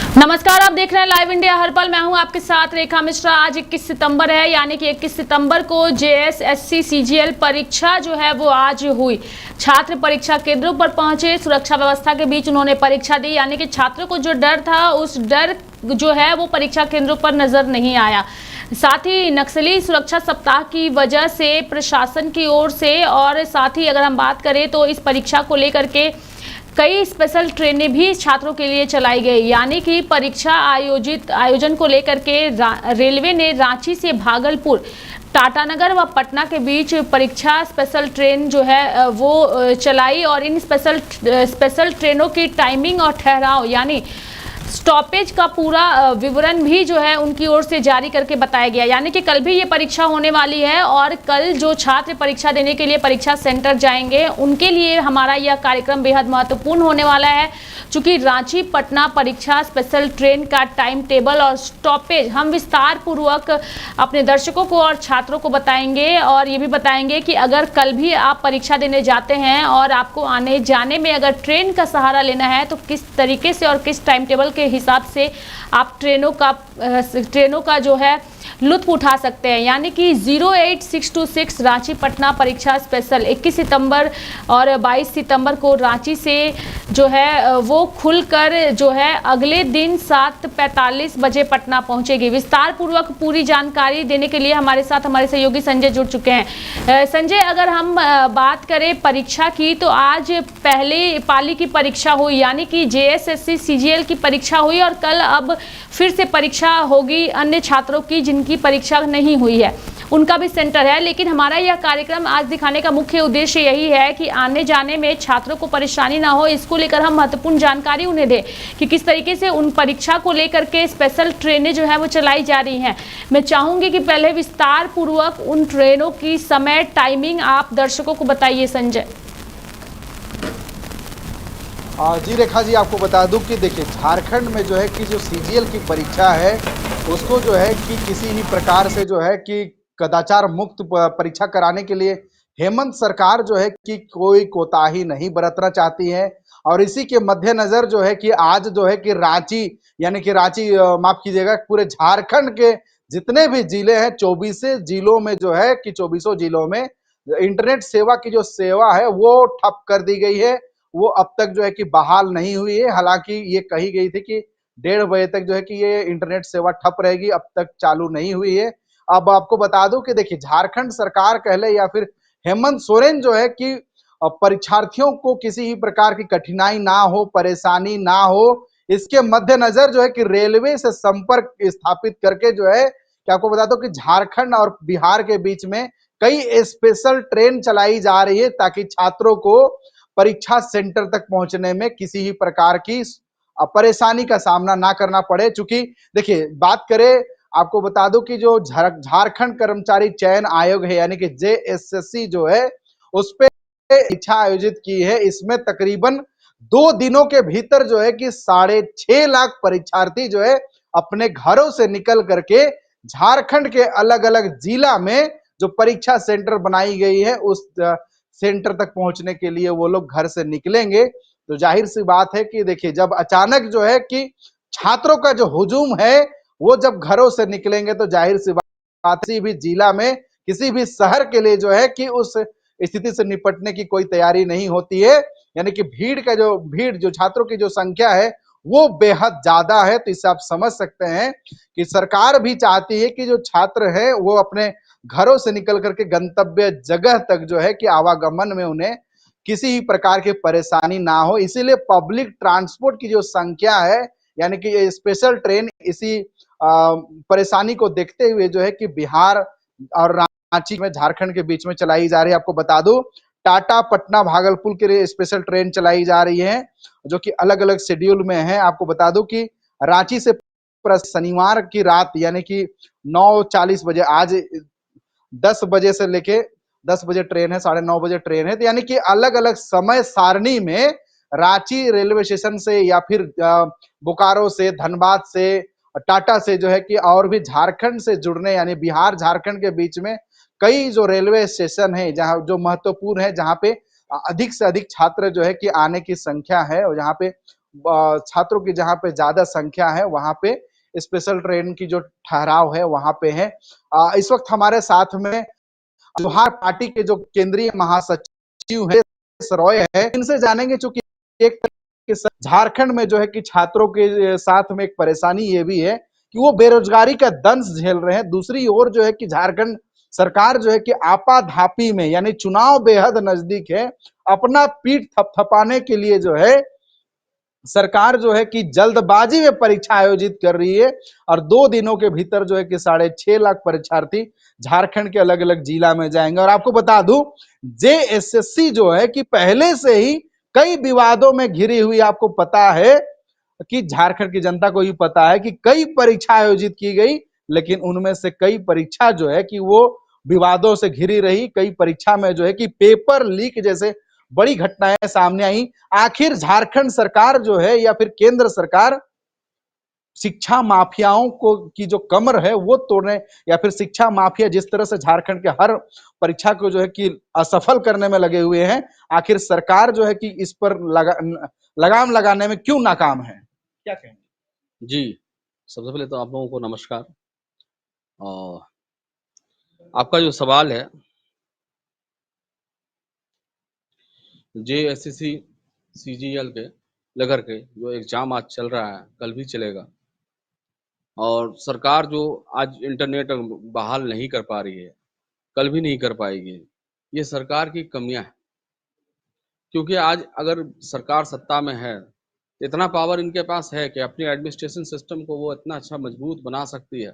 नमस्कार, आप देख रहे हैं लाइव इंडिया हर पल। मैं हूं आपके साथ रेखा मिश्रा। आज 21 सितंबर है, यानी कि 21 सितंबर को जेएसएससी सीजीएल परीक्षा जो है वो आज हुई। छात्र परीक्षा केंद्रों पर पहुंचे, सुरक्षा व्यवस्था के बीच उन्होंने परीक्षा दी, यानी कि छात्रों को जो डर था उस डर जो है वो परीक्षा केंद्रों पर नजर नहीं आया। साथ ही नक्सली सुरक्षा सप्ताह की वजह से प्रशासन की ओर से और साथ ही अगर हम बात करें तो इस परीक्षा को लेकर के कई स्पेशल ट्रेनें भी छात्रों के लिए चलाई गई, यानी कि परीक्षा आयोजन को लेकर के रेलवे ने रांची से भागलपुर, टाटानगर व पटना के बीच परीक्षा स्पेशल ट्रेन जो है वो चलाई। और इन स्पेशल ट्रेनों की टाइमिंग और ठहराव यानी स्टॉपेज का पूरा विवरण भी जो है उनकी ओर से जारी करके बताया गया। यानी कि कल भी ये परीक्षा होने वाली है और कल जो छात्र परीक्षा देने के लिए परीक्षा सेंटर जाएंगे उनके लिए हमारा यह कार्यक्रम बेहद महत्वपूर्ण होने वाला है, चूंकि रांची पटना परीक्षा स्पेशल ट्रेन का टाइम टेबल और स्टॉपेज हम विस्तार पूर्वक अपने दर्शकों को और छात्रों को बताएंगे। और ये भी बताएंगे कि अगर कल भी आप परीक्षा देने जाते हैं और आपको आने जाने में अगर ट्रेन का सहारा लेना है तो किस तरीके से और किस टाइम टेबल के हिसाब से आप ट्रेनों का जो है लुत्फ उठा सकते हैं। यानी कि 08626 रांची पटना परीक्षा स्पेशल 21 सितंबर और 22 सितंबर को रांची से जो है वो खुलकर जो है अगले दिन 7:45 बजे पटना पहुंचेगी। विस्तार पूर्वक पूरी जानकारी देने के लिए हमारे साथ हमारे सहयोगी संजय जुड़ चुके हैं। संजय, अगर हम बात करें परीक्षा की तो आज पहले पाली की परीक्षा हुई, यानी कि जेएसएससी सीजीएल की परीक्षा हुई और कल अब फिर से परीक्षा होगी अन्य छात्रों की जिनकी परीक्षा नहीं हुई है, उनका भी सेंटर है। लेकिन हमारा यह कार्यक्रम आज दिखाने का मुख्य उद्देश्य यही है कि आने जाने में छात्रों को परेशानी ना हो, इसको लेकर हम महत्वपूर्ण जानकारी उन्हें दें कि किस तरीके से उन परीक्षा को लेकर के स्पेशल ट्रेनें जो है वो चलाई जा रही हैं। मैं चाहूंगी कि पहले विस्तार पूर्वक उन ट्रेनों की समय टाइमिंग आप दर्शकों को बताइए संजय। जी रेखा जी, आपको बता दूं कि देखिए झारखंड में जो है कि जो सीजीएल की परीक्षा है उसको जो है कि किसी भी प्रकार से जो है कि कदाचार मुक्त परीक्षा कराने के लिए हेमंत सरकार जो है कि कोई कोताही नहीं बरतना चाहती है। और इसी के मद्देनजर जो है कि आज जो है कि रांची यानी कि रांची माफ कीजिएगा, पूरे झारखंड के जितने भी जिले हैं 24 जिलों में जो है कि 24 जिलों में इंटरनेट सेवा की जो सेवा है वो ठप कर दी गई है। वो अब तक जो है कि बहाल नहीं हुई है। हालांकि ये कही गई थी कि 1:30 बजे तक जो है कि ये इंटरनेट सेवा ठप रहेगी, अब तक चालू नहीं हुई है। अब आपको बता दूं कि देखिए झारखंड सरकार कह ले या फिर हेमंत सोरेन जो है कि परीक्षार्थियों को किसी भी प्रकार की कठिनाई ना हो, परेशानी ना हो, इसके मद्देनजर जो है कि रेलवे से संपर्क स्थापित करके जो है कि आपको बता दो कि झारखंड और बिहार के बीच में कई स्पेशल ट्रेन चलाई जा रही है ताकि छात्रों को परीक्षा सेंटर तक पहुंचने में किसी भी प्रकार की परेशानी का सामना ना करना पड़े। चूंकि देखिए बात करें, आपको बता दूं कि जो झारखंड कर्मचारी चयन आयोग है यानी कि जेएसएससी जो है उस पे परीक्षा आयोजित की है। इसमें तकरीबन 2 दिनों के भीतर जो है कि 6.5 लाख परीक्षार्थी जो है अपने घरों से निकल करके झारखंड के अलग अलग जिला में जो परीक्षा सेंटर बनाई गई है उस सेंटर तक पहुंचने के लिए वो लोग घर से निकलेंगे। तो जाहिर सी बात है कि देखिए जब अचानक जो है कि छात्रों का जो हुजूम है वो जब घरों से निकलेंगे तो जाहिर सी बात किसी भी जिला में किसी भी शहर के लिए जो है कि उस स्थिति से निपटने की कोई तैयारी नहीं होती है। यानी कि भीड़ जो छात्रों की जो संख्या है वो बेहद ज्यादा है। तो इससे आप समझ सकते हैं कि सरकार भी चाहती है कि जो छात्र है वो अपने घरों से निकल करके गंतव्य जगह तक जो है कि आवागमन में उन्हें किसी भी प्रकार की परेशानी ना हो। इसीलिए पब्लिक ट्रांसपोर्ट की जो संख्या है यानी कि ये स्पेशल ट्रेन इसी परेशानी को देखते हुए जो है कि बिहार और रांची में झारखंड के बीच में चलाई जा रही है। आपको बता दूं टाटा पटना भागलपुर के लिए स्पेशल ट्रेन चलाई जा रही है जो कि अलग अलग शेड्यूल में है। आपको बता दूं कि रांची से शनिवार की रात यानी कि 9:40 बजे, आज 10 बजे से लेके 10 बजे ट्रेन है, 9:30 बजे ट्रेन है। तो यानी कि अलग अलग समय सारणी में रांची रेलवे स्टेशन से या फिर बोकारो से, धनबाद से, टाटा से जो है कि और भी झारखंड से जुड़ने यानी बिहार झारखंड के बीच में कई जो रेलवे स्टेशन है जहां जो महत्वपूर्ण है, जहां पे अधिक से अधिक छात्र जो है कि आने की संख्या है और जहां पे छात्रों की जहाँ पे ज्यादा संख्या है वहां पे स्पेशल ट्रेन की जो ठहराव है वहां पे है। इस वक्त हमारे साथ में जोहार पार्टी के जो केंद्रीय महासचिव है रॉय है, इनसे जानेंगे। चूंकि एक झारखंड में जो है कि छात्रों के साथ में एक परेशानी ये भी है कि वो बेरोजगारी का दंश झेल रहे हैं। दूसरी ओर जो है कि झारखंड सरकार जो है कि आपाधापी में, यानी चुनाव बेहद नजदीक है, अपना पीठ थपथपाने के लिए जो है सरकार जो है कि जल्दबाजी में परीक्षा आयोजित कर रही है। और 2 दिनों के भीतर जो है कि 6.5 लाख परीक्षार्थी झारखंड के अलग अलग जिला में जाएंगे। और आपको बता दूं, जेएसएससी जो है कि पहले से ही कई विवादों में घिरी हुई, आपको पता है कि झारखंड की जनता को भी पता है कि कई परीक्षा आयोजित की गई, लेकिन उनमें से कई परीक्षा जो है कि वो विवादों से घिरी रही। कई परीक्षा में जो है कि पेपर लीक जैसे बड़ी घटनाएं सामने आई। आखिर झारखंड सरकार जो है या फिर केंद्र सरकार शिक्षा माफियाओं को की जो कमर है वो तोड़ने, या फिर शिक्षा माफिया जिस तरह से झारखंड के हर परीक्षा को जो है कि असफल करने में लगे हुए हैं, आखिर सरकार जो है कि इस पर लगाम लगाने में क्यों नाकाम है, क्या कहेंगे? जी, सबसे पहले तो आप लोगों को नमस्कार। और आपका जो सवाल है, जेएसएससी सीजीएल के लेकर के जो एग्जाम आज चल रहा है, कल भी चलेगा, और सरकार जो आज इंटरनेट बहाल नहीं कर पा रही है, कल भी नहीं कर पाएगी, ये सरकार की कमियां हैं। क्योंकि आज अगर सरकार सत्ता में है, इतना पावर इनके पास है कि अपनी एडमिनिस्ट्रेशन सिस्टम को वो इतना अच्छा मजबूत बना सकती है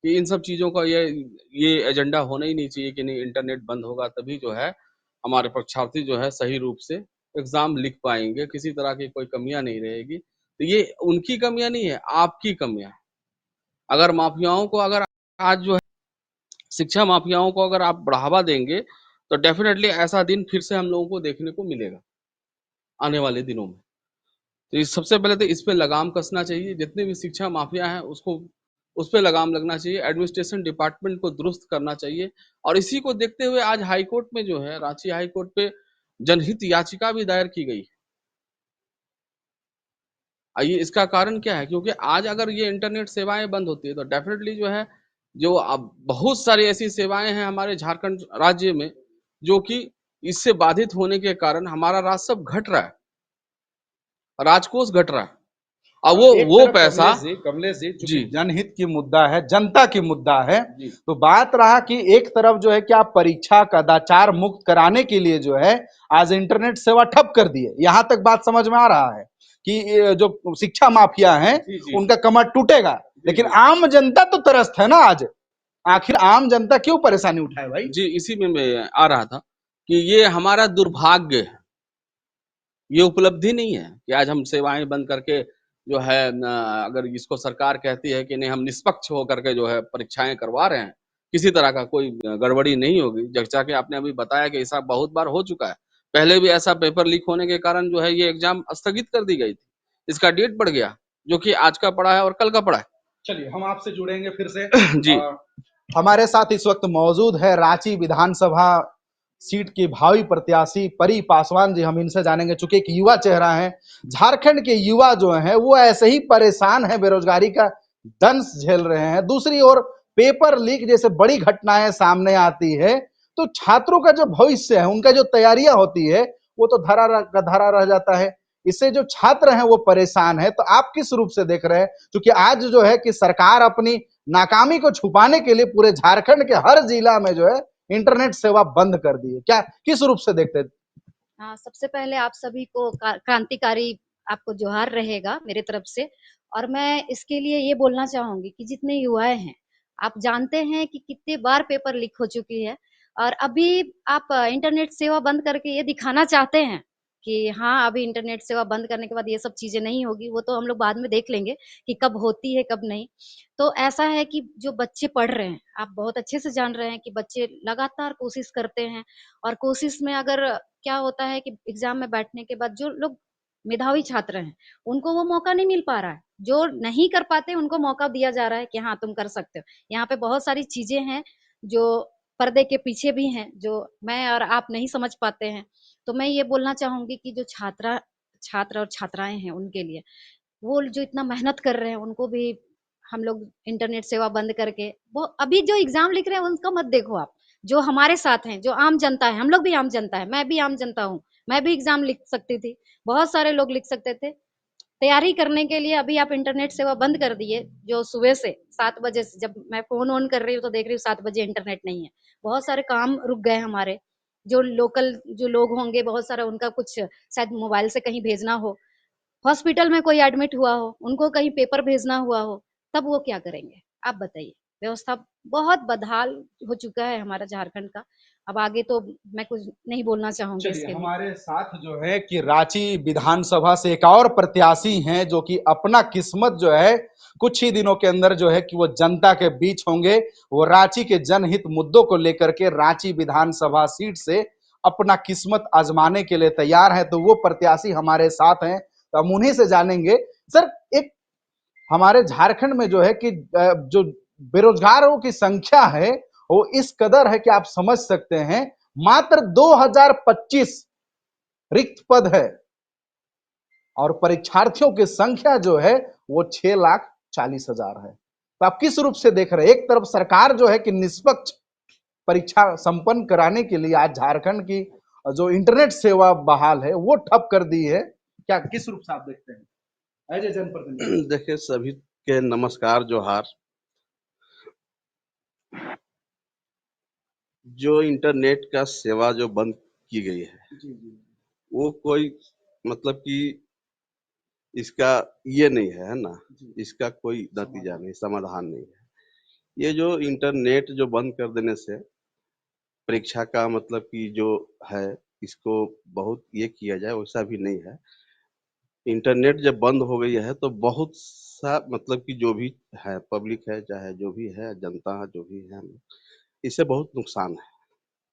कि इन सब चीज़ों का ये एजेंडा होना ही नहीं चाहिए कि नहीं, इंटरनेट बंद होगा तभी जो है हमारे परीक्षार्थी जो है सही रूप से एग्ज़ाम लिख पाएंगे, किसी तरह की कोई कमियां नहीं रहेगी। तो ये उनकी कमियां नहीं है, आपकी कमियां हैं। अगर माफियाओं को, अगर आज जो है शिक्षा माफियाओं को अगर आप बढ़ावा देंगे, तो डेफिनेटली ऐसा दिन फिर से हम लोगों को देखने को मिलेगा आने वाले दिनों में। तो इस सबसे पहले तो इस पे लगाम कसना चाहिए, जितने भी शिक्षा माफिया हैं उसको उस पे लगाम लगना चाहिए, एडमिनिस्ट्रेशन डिपार्टमेंट को दुरुस्त करना चाहिए। और इसी को देखते हुए आज हाई कोर्ट में जो है, रांची हाई कोर्ट पे जनहित याचिका भी दायर की गई। आइए, इसका कारण क्या है? क्योंकि आज अगर ये इंटरनेट सेवाएं बंद होती है तो डेफिनेटली जो है, जो अब बहुत सारी ऐसी सेवाएं हैं हमारे झारखंड राज्य में जो कि इससे बाधित होने के कारण हमारा राजस्व घट रहा है, राजकोष घट रहा है। अब एक वो तरफ पैसा। कमलेश जी, चूंकि जी जनहित की मुद्दा है, जनता की मुद्दा है, जी तो बात रहा कि एक तरफ जो है कि आप परीक्षा कदाचार मुक्त कराने के लिए जो है आज इंटरनेट सेवा ठप कर दिए, यहां तक बात समझ में आ रहा है कि ये जो शिक्षा माफिया हैं जी जी उनका कमर टूटेगा। जी लेकिन जी आम जनता तो त्रस्त है ना आज। आखिर आम जनता क्यों परेशानी उठाए भाई? जी, इसी में मैं आ रहा था कि ये हमारा दुर्भाग्य है, ये उपलब्धि नहीं है कि आज हम सेवाएं बंद करके जो है अगर इसको सरकार कहती है कि नहीं, हम निष्पक्ष होकर के जो है परीक्षाएं करवा रहे हैं, किसी तरह का कोई गड़बड़ी नहीं होगी। जैसा कि आपने अभी बताया कि ऐसा बहुत बार हो चुका है, पहले भी ऐसा पेपर लीक होने के कारण जो है ये एग्जाम स्थगित कर दी गई थी, इसका डेट बढ़ गया, जो कि आज का पड़ा है और कल का पड़ा है। चलिए हम आपसे जुड़ेंगे फिर से। जी हमारे साथ इस वक्त मौजूद है रांची विधानसभा सीट की भावी प्रत्याशी परी पासवान जी, हम इनसे जानेंगे। चूंकि एक युवा चेहरा है, झारखंड के युवा जो हैं वो ऐसे ही परेशान है, बेरोजगारी का दंश झेल रहे हैं। दूसरी ओर पेपर लीक जैसे बड़ी घटनाएं सामने आती है, तो छात्रों का जो भविष्य है, उनका जो तैयारियां होती है, वो तो धरा रह जाता है। इससे जो छात्र हैं वो परेशान है। तो आप किस रूप से देख रहे हैं? क्योंकि आज जो है कि सरकार अपनी नाकामी को छुपाने के लिए पूरे झारखंड के हर जिला में जो है इंटरनेट सेवा बंद कर दी है, क्या किस रूप से देखते हैं? हाँ, सबसे पहले आप सभी को क्रांतिकारी आपको जोहार रहेगा मेरे तरफ से। और मैं इसके लिए ये बोलना चाहूंगी कि जितने युवाएं हैं, आप जानते हैं कि कितने बार पेपर लीक हो चुकी है, और अभी आप इंटरनेट सेवा बंद करके ये दिखाना चाहते हैं कि हाँ, अभी इंटरनेट सेवा बंद करने के बाद ये सब चीजें नहीं होगी। वो तो हम लोग बाद में देख लेंगे कि कब होती है कब नहीं। तो ऐसा है कि जो बच्चे पढ़ रहे हैं, आप बहुत अच्छे से जान रहे हैं कि बच्चे लगातार कोशिश करते हैं, और कोशिश में अगर क्या होता है कि एग्जाम में बैठने के बाद जो लोग मेधावी छात्र हैं, उनको वो मौका नहीं मिल पा रहा है। जो नहीं कर पाते उनको मौका दिया जा रहा है कि हाँ, तुम कर सकते हो। यहाँ पे बहुत सारी चीजें हैं जो पर्दे के पीछे भी हैं, जो मैं और आप नहीं समझ पाते हैं। तो मैं ये बोलना चाहूंगी कि जो छात्र और छात्राएं हैं उनके लिए, वो जो इतना मेहनत कर रहे हैं उनको भी हम लोग इंटरनेट सेवा बंद करके, वो अभी जो एग्जाम लिख रहे हैं उनका मत देखो आप, जो हमारे साथ हैं, जो आम जनता है, हम लोग भी आम जनता है, मैं भी आम जनता हूँ, मैं भी एग्जाम लिख सकती थी, बहुत सारे लोग लिख सकते थे। तैयारी करने के लिए अभी आप इंटरनेट सेवा बंद कर दिए, जो सुबह से 7 बजे से, जब मैं फोन ऑन कर रही हूँ तो देख रही हूँ 7 बजे इंटरनेट नहीं है, बहुत सारे काम रुक गए हमारे। जो लोकल जो लोग होंगे बहुत सारा, उनका कुछ शायद मोबाइल से कहीं भेजना हो, हॉस्पिटल में कोई एडमिट हुआ हो, उनको कहीं पेपर भेजना हुआ हो, तब वो क्या करेंगे? आप बताइए। व्यवस्था बहुत बदहाल हो चुका है हमारा झारखंड का। अब आगे तो मैं कुछ नहीं बोलना चाहूंगी चलिए, इसके लिए। हमारे साथ जो है कि रांची विधानसभा से एक और प्रत्याशी हैं जो कि अपना किस्मत जो है कुछ ही दिनों के अंदर जो है कि वो जनता के बीच होंगे। वो रांची के जनहित मुद्दों को लेकर के रांची विधानसभा सीट से अपना किस्मत आजमाने के लिए तैयार है, तो वो प्रत्याशी हमारे साथ हैं, तो हम उन्हीं से जानेंगे। सर, एक हमारे झारखंड में जो है कि जो बेरोजगारों की संख्या है वो इस कदर है कि आप समझ सकते हैं, मात्र 2025 रिक्त पद है और परीक्षार्थियों की संख्या जो है वो 6,40,000 है। तो आप किस रूप से देख रहे हैं? एक तरफ सरकार जो है कि निष्पक्ष परीक्षा संपन्न कराने के लिए आज झारखंड की जो इंटरनेट सेवा बहाल है वो ठप कर दी है, क्या किस रूप से आप देखते हैं एज ए जनप्रतिनिधि? देखिए, सभी के नमस्कार, जोहार। जो इंटरनेट का सेवा जो बंद की गई है, जी जी वो कोई मतलब कि इसका ये नहीं है ना, जी, इसका कोई नतीजा समाधान। नहीं, समाधान नहीं है। ये जो इंटरनेट जो बंद कर देने से परीक्षा का मतलब कि जो है, इसको बहुत ये किया जाए वैसा भी नहीं है। इंटरनेट जब बंद हो गई है तो बहुत सा मतलब कि जो भी है पब्लिक है, चाहे जो भी है जनता जो भी है, इससे बहुत नुकसान है,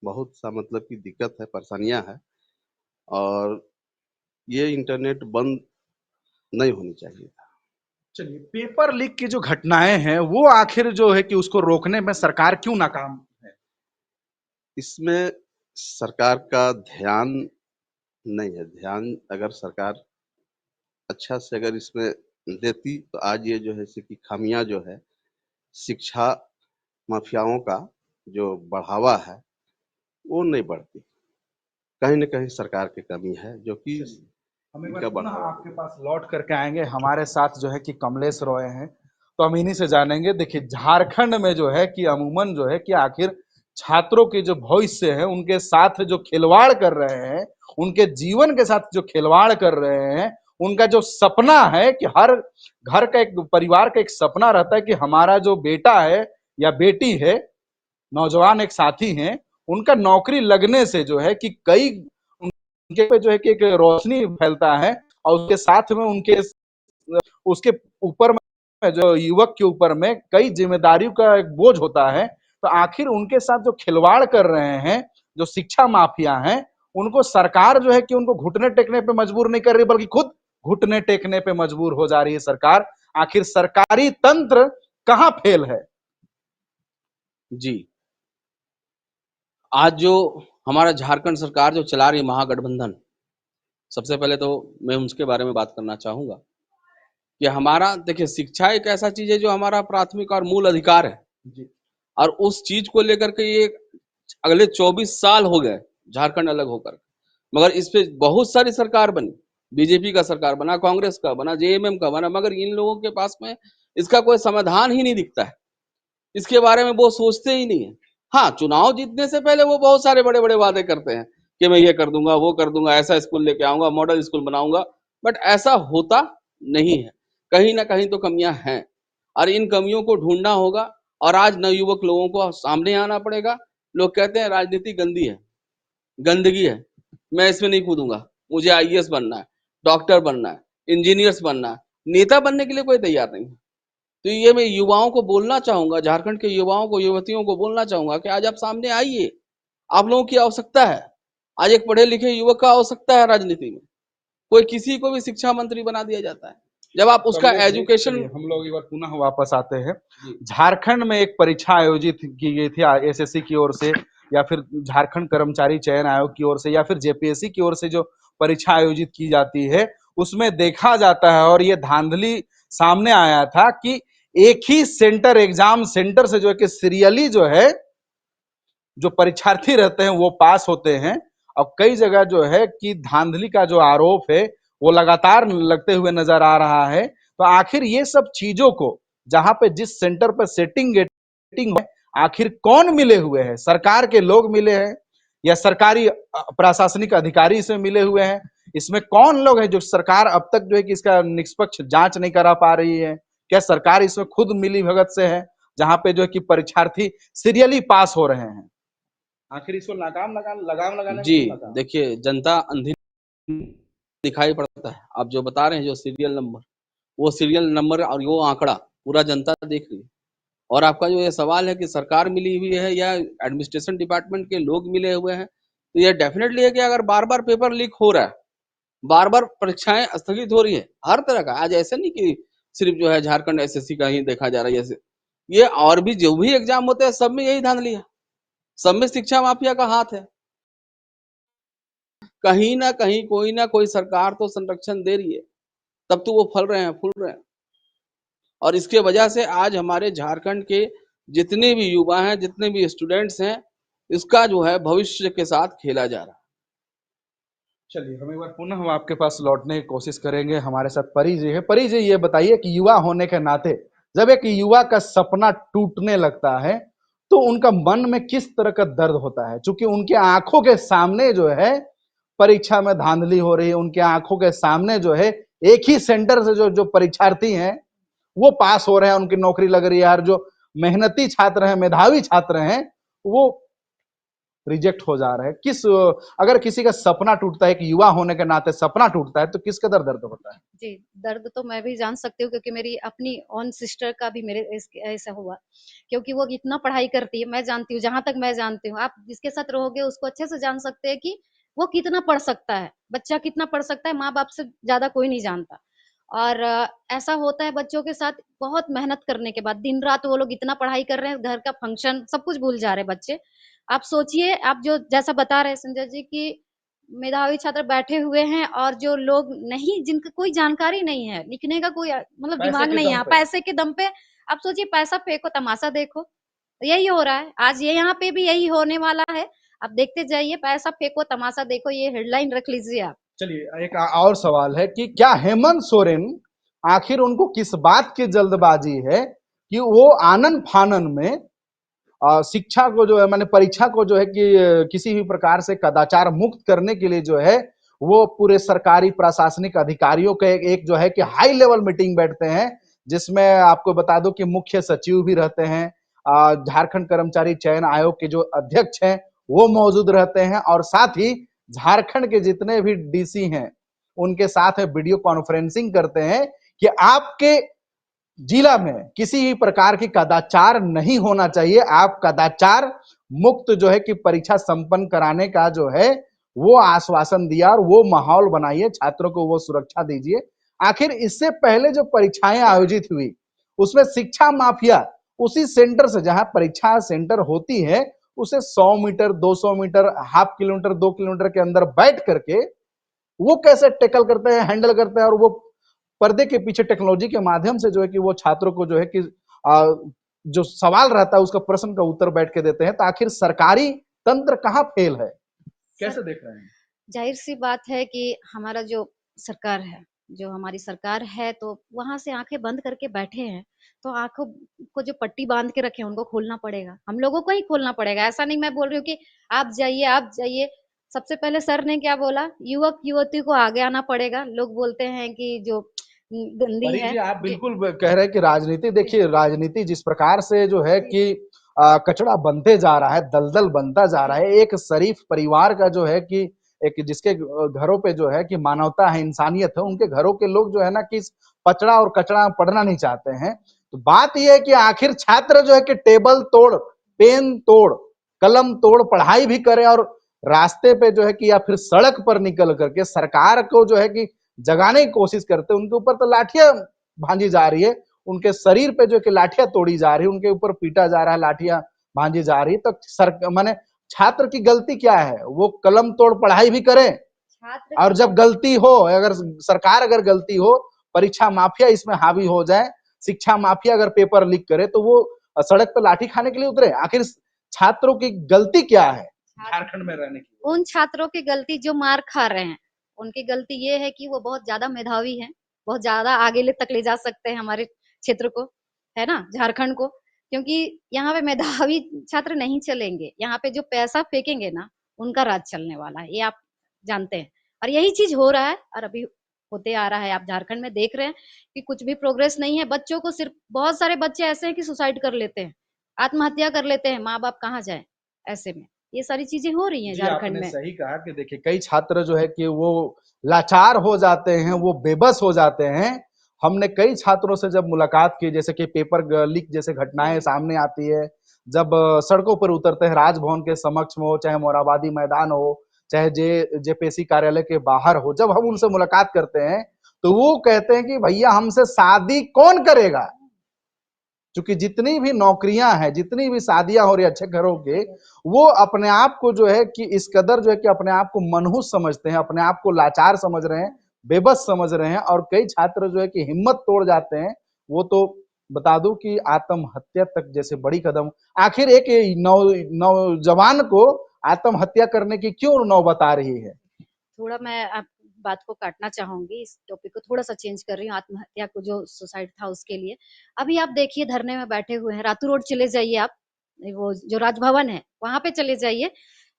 बहुत सा मतलब की दिक्कत है, परेशानियां है। और ये इंटरनेट बंद नहीं होनी चाहिए था। चलिए, पेपर लीक की जो घटनाएं हैं वो आखिर जो है कि उसको रोकने में सरकार क्यों नाकाम है? इसमें सरकार का ध्यान नहीं है। ध्यान अगर सरकार अच्छा से अगर इसमें देती तो आज ये जो है इसकी कि खामियां जो है, शिक्षा माफियाओं का जो बढ़ावा है वो नहीं बढ़ती। कहीं न कहीं सरकार की कमी है जो कि चलिए, हम एक बार इनका पुनः बढ़ावा आपके पास लौट करके आएंगे। हमारे साथ जो है कि कमलेश रॉय हैं, तो हम इन्हीं से जानेंगे। देखिए, झारखंड में जो है कि अमूमन जो है कि आखिर छात्रों के जो भविष्य है उनके साथ जो खिलवाड़ कर रहे हैं, उनके जीवन के साथ जो खिलवाड़ कर रहे हैं, उनका जो सपना है कि हर घर का एक परिवार का एक सपना रहता है कि हमारा जो बेटा है या बेटी है, नौजवान एक साथी हैं, उनका नौकरी लगने से जो है कि कई उनके पे जो है कि एक रोशनी फैलता है और उसके साथ में उनके उसके ऊपर में जो युवक के ऊपर में कई जिम्मेदारियों का एक बोझ होता है। तो आखिर उनके साथ जो खिलवाड़ कर रहे हैं, जो शिक्षा माफिया हैं, उनको सरकार जो है कि उनको घुटने टेकने पे मजबूर नहीं कर रही, बल्कि खुद घुटने टेकने पे मजबूर हो जा रही है सरकार। आखिर सरकारी तंत्र कहाँ फेल है? जी, आज जो हमारा झारखंड सरकार जो चला रही है महागठबंधन, सबसे पहले तो मैं उसके बारे में बात करना चाहूँगा कि हमारा देखिए शिक्षा एक ऐसा चीज़ है जो हमारा प्राथमिक और मूल अधिकार है। जी और उस चीज़ को लेकर के ये अगले 24 साल हो गए झारखंड अलग होकर, मगर इस पे बहुत सारी सरकार बनी, बीजेपी का सरकार बना, कांग्रेस का बना, जेएमएम का बना, मगर इन लोगों के पास में इसका कोई समाधान ही नहीं दिखता है। इसके बारे में वो सोचते ही नहीं है। हाँ, चुनाव जीतने से पहले वो बहुत सारे बड़े बड़े वादे करते हैं कि मैं ये कर दूंगा, वो कर दूंगा, ऐसा स्कूल लेके आऊंगा, मॉडल स्कूल बनाऊंगा, बट ऐसा होता नहीं है। कहीं ना कहीं तो कमियां हैं और इन कमियों को ढूंढना होगा। और आज नवयुवक लोगों को सामने आना पड़ेगा। लोग कहते हैं राजनीति गंदी है, गंदगी है, मैं इसमें नहीं कूदूंगा, मुझे आईएएस बनना है, डॉक्टर बनना है, इंजीनियर्स बनना है, नेता बनने के लिए कोई तैयार नहीं है। तो ये मैं युवाओं को बोलना चाहूंगा, झारखंड के युवाओं को, युवतियों को बोलना चाहूंगा कि आज आप सामने आइए, आप लोगों की आवश्यकता है। आज एक पढ़े लिखे युवक का आवश्यकता है राजनीति में। कोई किसी को भी शिक्षा मंत्री बना दिया जाता है जब आप उसका कमलेश जी, एजुकेशन। चलिए हम लोग एक बार पुनः वापस आते हैं। जी झारखंड में एक परीक्षा आयोजित की गई थी एसएससी की ओर से, या फिर झारखंड कर्मचारी चयन आयोग की ओर से, या फिर जेपीएससी की ओर से जो परीक्षा आयोजित की जाती है, उसमें देखा जाता है और ये धांधली सामने आया था कि एक ही सेंटर, एग्जाम सेंटर से जो है कि सीरियली जो है जो परीक्षार्थी रहते हैं वो पास होते हैं। अब कई जगह जो है कि धांधली का जो आरोप है वो लगातार लगते हुए नजर आ रहा है। तो आखिर ये सब चीजों को, जहां पे जिस सेंटर पर सेटिंग गेटिंग है, आखिर कौन मिले हुए हैं? सरकार के लोग मिले हैं या सरकारी प्रशासनिक अधिकारी इसमें मिले हुए हैं? इसमें कौन लोग हैं जो सरकार अब तक जो है कि इसका निष्पक्ष जांच नहीं करा पा रही है? क्या सरकार इसमें खुद मिली भगत से है, जहां पे जो है कि परीक्षार्थी सीरियली पास हो रहे हैं? आखिर इसको लगाम लगाने जी, में क्यों लगा? देखिए जनता अंधी दिखाई पड़ता है। आप जो बता रहे हैं जो सीरियल नंबर, वो सीरियल नंबर और वो आंकड़ा पूरा जनता देख रही है। और आपका जो ये सवाल है कि सरकार मिली हुई है या एडमिनिस्ट्रेशन डिपार्टमेंट के लोग मिले हुए हैं, तो ये डेफिनेटली है कि अगर बार-बार पेपर लीक हो रहा है, बार-बार परीक्षाएँ स्थगित हो रही है, हर तरह का, आज ऐसा नहीं कि सिर्फ जो है झारखंड एसएससी का ही देखा जा रहा है जैसे, ये और भी जो भी एग्जाम होते हैं सब में यही धांधली है, सब में शिक्षा माफिया का हाथ है। कहीं ना कहीं कोई ना कोई सरकार तो संरक्षण दे रही है, तब तो वो फल रहे हैं, फूल रहे हैं। और इसके वजह से आज हमारे झारखंड के जितने भी युवा हैं, जितने भी स्टूडेंट्स हैं, इसका जो है भविष्य के साथ खेला जा रहा है। चलिए, हम एक बार पुनः हम आपके पास लौटने की कोशिश करेंगे। हमारे साथ परी जी है। परी जी, ये बताइए कि युवा होने के नाते जब एक युवा का सपना टूटने लगता है तो उनका मन में किस तरह का दर्द होता है? क्योंकि उनके आंखों के सामने जो है परीक्षा में धांधली हो रही है, उनके आंखों के सामने जो है एक ही सेंटर से जो जो परीक्षार्थी हैं वो पास हो रहे हैं, उनकी नौकरी लग रही है, और जो मेहनती छात्र हैं, मेधावी छात्र हैं, वो रिजेक्ट हो जा रहे हैं। अगर किसी का सपना टूटता है, कि युवा होने के नाते सपना टूटता है, तो किस कदर दर्द होता है? जी, दर्द तो मैं भी जान सकती हूँ क्योंकि मेरी अपनी ओन सिस्टर का भी मेरे ऐसा हुआ। क्योंकि वो इतना पढ़ाई करती है, मैं जानती हूँ, जहाँ तक मैं जानती हूँ, आप जिसके साथ रहोगे उसको अच्छे से जान सकते हैं कि वो कितना पढ़ सकता है, बच्चा कितना पढ़ सकता है, माँ-बाप से ज़्यादा कोई नहीं जानता। और ऐसा होता है बच्चों के साथ बहुत मेहनत करने के बाद, दिन-रात वो लोग इतना पढ़ाई कर रहे हैं, घर का फंक्शन सब कुछ भूल जा रहे हैं बच्चे। आप सोचिए, आप जो जैसा बता रहे हैं संजय जी कि मेधावी छात्र बैठे हुए हैं और जो लोग नहीं, जिनका कोई जानकारी नहीं है, लिखने का कोई मतलब पैसे दिमाग के नहीं दम है, पे। पैसे के दम पे आप सोचिए, पैसा फेंको तमाशा देखो। तो यही हो रहा है आज, ये यहाँ पे भी यही होने वाला है। आप देखते जाइए, पैसा फेंको तमाशा देखो, ये हेडलाइन रख लीजिए आप। चलिए, एक और सवाल है कि क्या हेमंत सोरेन, आखिर उनको किस बात की जल्दबाजी है कि वो आनन फानन में शिक्षा को जो है, माने परीक्षा को जो है कि किसी भी प्रकार से कदाचार मुक्त करने के लिए जो है वो पूरे सरकारी प्रशासनिक अधिकारियों के एक जो है कि हाई लेवल मीटिंग बैठते हैं, जिसमें आपको बता दूं कि मुख्य सचिव भी रहते हैं, झारखंड कर्मचारी चयन आयोग के जो अध्यक्ष हैं वो मौजूद रहते हैं, और साथ ही झारखंड के जितने भी डीसी हैं उनके साथ वीडियो कॉन्फ्रेंसिंग करते हैं कि आपके जिला में किसी भी प्रकार की कदाचार नहीं होना चाहिए, आप कदाचार मुक्त जो है कि परीक्षा संपन्न कराने का जो है वो आश्वासन दिया, और वो माहौल बनाइए, छात्रों को वो सुरक्षा दीजिए। आखिर इससे पहले जो परीक्षाएं आयोजित हुई उसमें शिक्षा माफिया उसी सेंटर से, जहां परीक्षा सेंटर होती है, उसे 100 metre, 200 metre, half kilometre, 2 kilometre के अंदर बैठ करके वो कैसे टैकल करते हैं, हैंडल करते हैं, और वो पर्दे के पीछे टेक्नोलॉजी के माध्यम से जो है कि वो छात्रों को जो है कि जो सवाल रहता है उसका प्रश्न का उत्तर बैठ के देते हैं। तो आखिर सरकारी तंत्र कहाँ फेल है, कैसे देख रहे हैं? जाहिर सी बात है कि हमारा जो सरकार है, जो हमारी सरकार है, तो वहां से आंखें बंद करके बैठे हैं। तो आंखों को जो पट्टी बांध के रखे हैं उनको खोलना पड़ेगा, हम लोगों को ही खोलना पड़ेगा। ऐसा नहीं मैं बोल रही हूँ कि आप जाइए, आप जाइए। सबसे पहले सर ने क्या बोला, युवक युवती को आगे आना पड़ेगा। लोग बोलते हैं कि जो गंदी परी है जी, आप जी बिल्कुल कह रहे हैं कि राजनीति, देखिए राजनीति जिस प्रकार से जो है कि कचड़ा बनते जा रहा है, दलदल बनता जा रहा है, एक शरीफ परिवार का जो है कि एक जिसके घरों पे जो है कि मानवता है, इंसानियत है, उनके घरों के लोग जो है ना कि पचड़ा और कचड़ा पढ़ना नहीं चाहते हैं। तो बात यह है कि आखिर छात्र जो है कि टेबल तोड़, पेन तोड़, कलम तोड़ पढ़ाई भी करे, और रास्ते पे जो है कि या फिर सड़क पर निकल करके सरकार को जो है कि जगाने की कोशिश करते हैं, उनके ऊपर तो लाठियां भांजी जा रही है, उनके शरीर पे जो कि लाठियां तोड़ी जा रही है, उनके ऊपर पीटा जा रहा है, लाठियां भांजी जा रही है। तो माने छात्र की गलती क्या है? वो कलम तोड़ पढ़ाई भी करें, छात्र और की जब गलती हो, अगर सरकार अगर गलती हो, परीक्षा माफिया इसमें हावी हो जाए, शिक्षा माफिया अगर पेपर लीक करे, तो वो सड़क पर लाठी खाने के लिए उतरे। आखिर छात्रों की गलती क्या है झारखंड में रहने की? उन छात्रों की गलती जो मार खा रहे हैं, उनकी गलती ये है कि वो बहुत ज्यादा मेधावी हैं, बहुत ज्यादा आगे तक ले जा सकते हैं हमारे क्षेत्र को, है ना, झारखंड को। क्योंकि यहाँ पे मेधावी छात्र नहीं चलेंगे, यहाँ पे जो पैसा फेंकेंगे ना, उनका राज चलने वाला है, ये आप जानते हैं। और यही चीज हो रहा है और अभी होते आ रहा है। आप झारखंड में देख रहे हैं कि कुछ भी प्रोग्रेस नहीं है। बच्चों को सिर्फ, बहुत सारे बच्चे ऐसे हैं कि सुसाइड कर लेते हैं, आत्महत्या कर लेते हैं, माँ बाप कहाँ जाए ऐसे में। ये सारी चीजें हो रही हैं जी, झारखंड आपने में। सही कहा कि देखिए कई छात्र जो है कि वो लाचार हो जाते हैं, वो बेबस हो जाते हैं। हमने कई छात्रों से जब मुलाकात की, जैसे कि पेपर लीक जैसे घटनाएं सामने आती है, जब सड़कों पर उतरते हैं, राजभवन के समक्ष में हो, चाहे मोराबादी मैदान हो, चाहे जेपीएससी कार्यालय के बाहर हो, जब हम उनसे मुलाकात करते हैं तो वो कहते हैं कि भैया हमसे शादी कौन करेगा। क्योंकि जितनी भी नौकरियां हैं, जितनी भी शादियां हो रही अच्छे घरों के, वो अपने आप को जो है कि इस कदर जो है कि अपने आप को मनहूस समझते हैं, अपने आप को लाचार समझ रहे हैं, बेबस समझ रहे हैं। और कई छात्र जो है कि हिम्मत तोड़ जाते हैं। वो तो बता दूं कि आत्महत्या तक जैसे बड़ी कदम, आखिर एक नौजवान को आत्महत्या करने की क्यों नौबत आ रही है? थोड़ा मैं आप बात को काटना चाहूंगी, इस टॉपिक को थोड़ा सा चेंज कर रही हूँ। आत्महत्या को जो सुसाइड था उसके लिए, अभी आप देखिए धरने में बैठे हुए हैं, रातू रोड चले जाइए आप, वो जो राजभवन है वहां पे चले जाइए।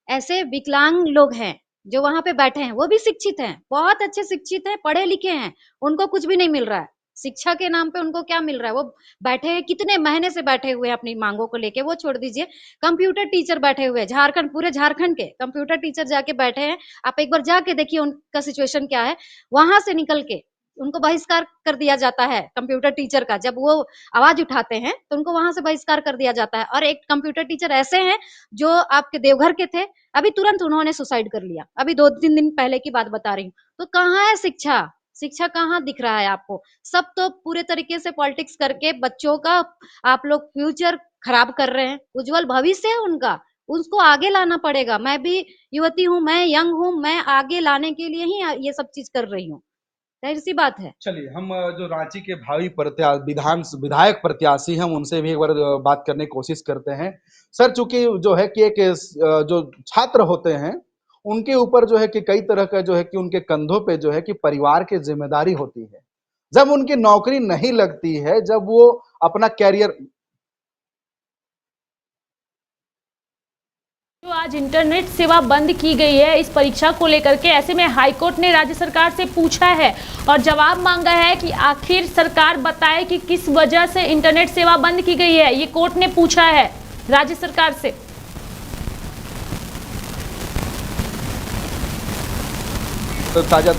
ऐसे विकलांग लोग हैं जो वहां पे बैठे हैं, वो भी शिक्षित हैं, बहुत अच्छे शिक्षित हैं, पढ़े लिखे हैं, उनको कुछ भी नहीं मिल रहा है। शिक्षा के नाम पे उनको क्या मिल रहा है? वो बैठे हैं, कितने महीने से बैठे हुए हैं अपनी मांगों को लेके। वो छोड़ दीजिए, कंप्यूटर टीचर बैठे हुए हैं झारखंड, पूरे झारखंड के कंप्यूटर टीचर जाके बैठे हैं। आप एक बार जाके देखिए उनका सिचुएशन क्या है। वहां से निकल के उनको बहिष्कार कर दिया जाता है कंप्यूटर टीचर का। जब वो आवाज उठाते हैं तो उनको वहां से बहिष्कार कर दिया जाता है। और एक कंप्यूटर टीचर ऐसे हैं जो आपके देवघर के थे, अभी तुरंत उन्होंने सुसाइड कर लिया, अभी 2-3 दिन पहले की बात बता रही हूँ। तो कहाँ है शिक्षा? शिक्षा कहाँ दिख रहा है आपको? सब तो पूरे तरीके से पॉलिटिक्स करके बच्चों का आप लोग फ्यूचर खराब कर रहे हैं। उज्जवल भविष्य है उनका, उसको आगे लाना पड़ेगा। मैं भी युवती हूँ, मैं यंग हूँ, मैं आगे लाने के लिए ही ये सब चीज कर रही हूँ। जाहिर सी बात है। चलिए हम जो रांची के भावी विधायक प्रत्याशी हैं उनसे भी एक बार बात करने की कोशिश करते हैं। सर, चूंकि जो है कि एक जो छात्र होते हैं उनके ऊपर जो है कि कई तरह का जो है कि उनके कंधों पे जो है कि परिवार की जिम्मेदारी होती है। जब उनकी नौकरी नहीं लगती है, जब वो अपना कैरियर, जो आज इंटरनेट सेवा बंद की गई है इस परीक्षा को लेकर के, ऐसे में हाईकोर्ट ने राज्य सरकार से पूछा है और जवाब मांगा है कि आखिर सरकार बताए कि किस वजह से इंटरनेट सेवा बंद की गई है। ये कोर्ट ने पूछा है राज्य सरकार से। तो ताजा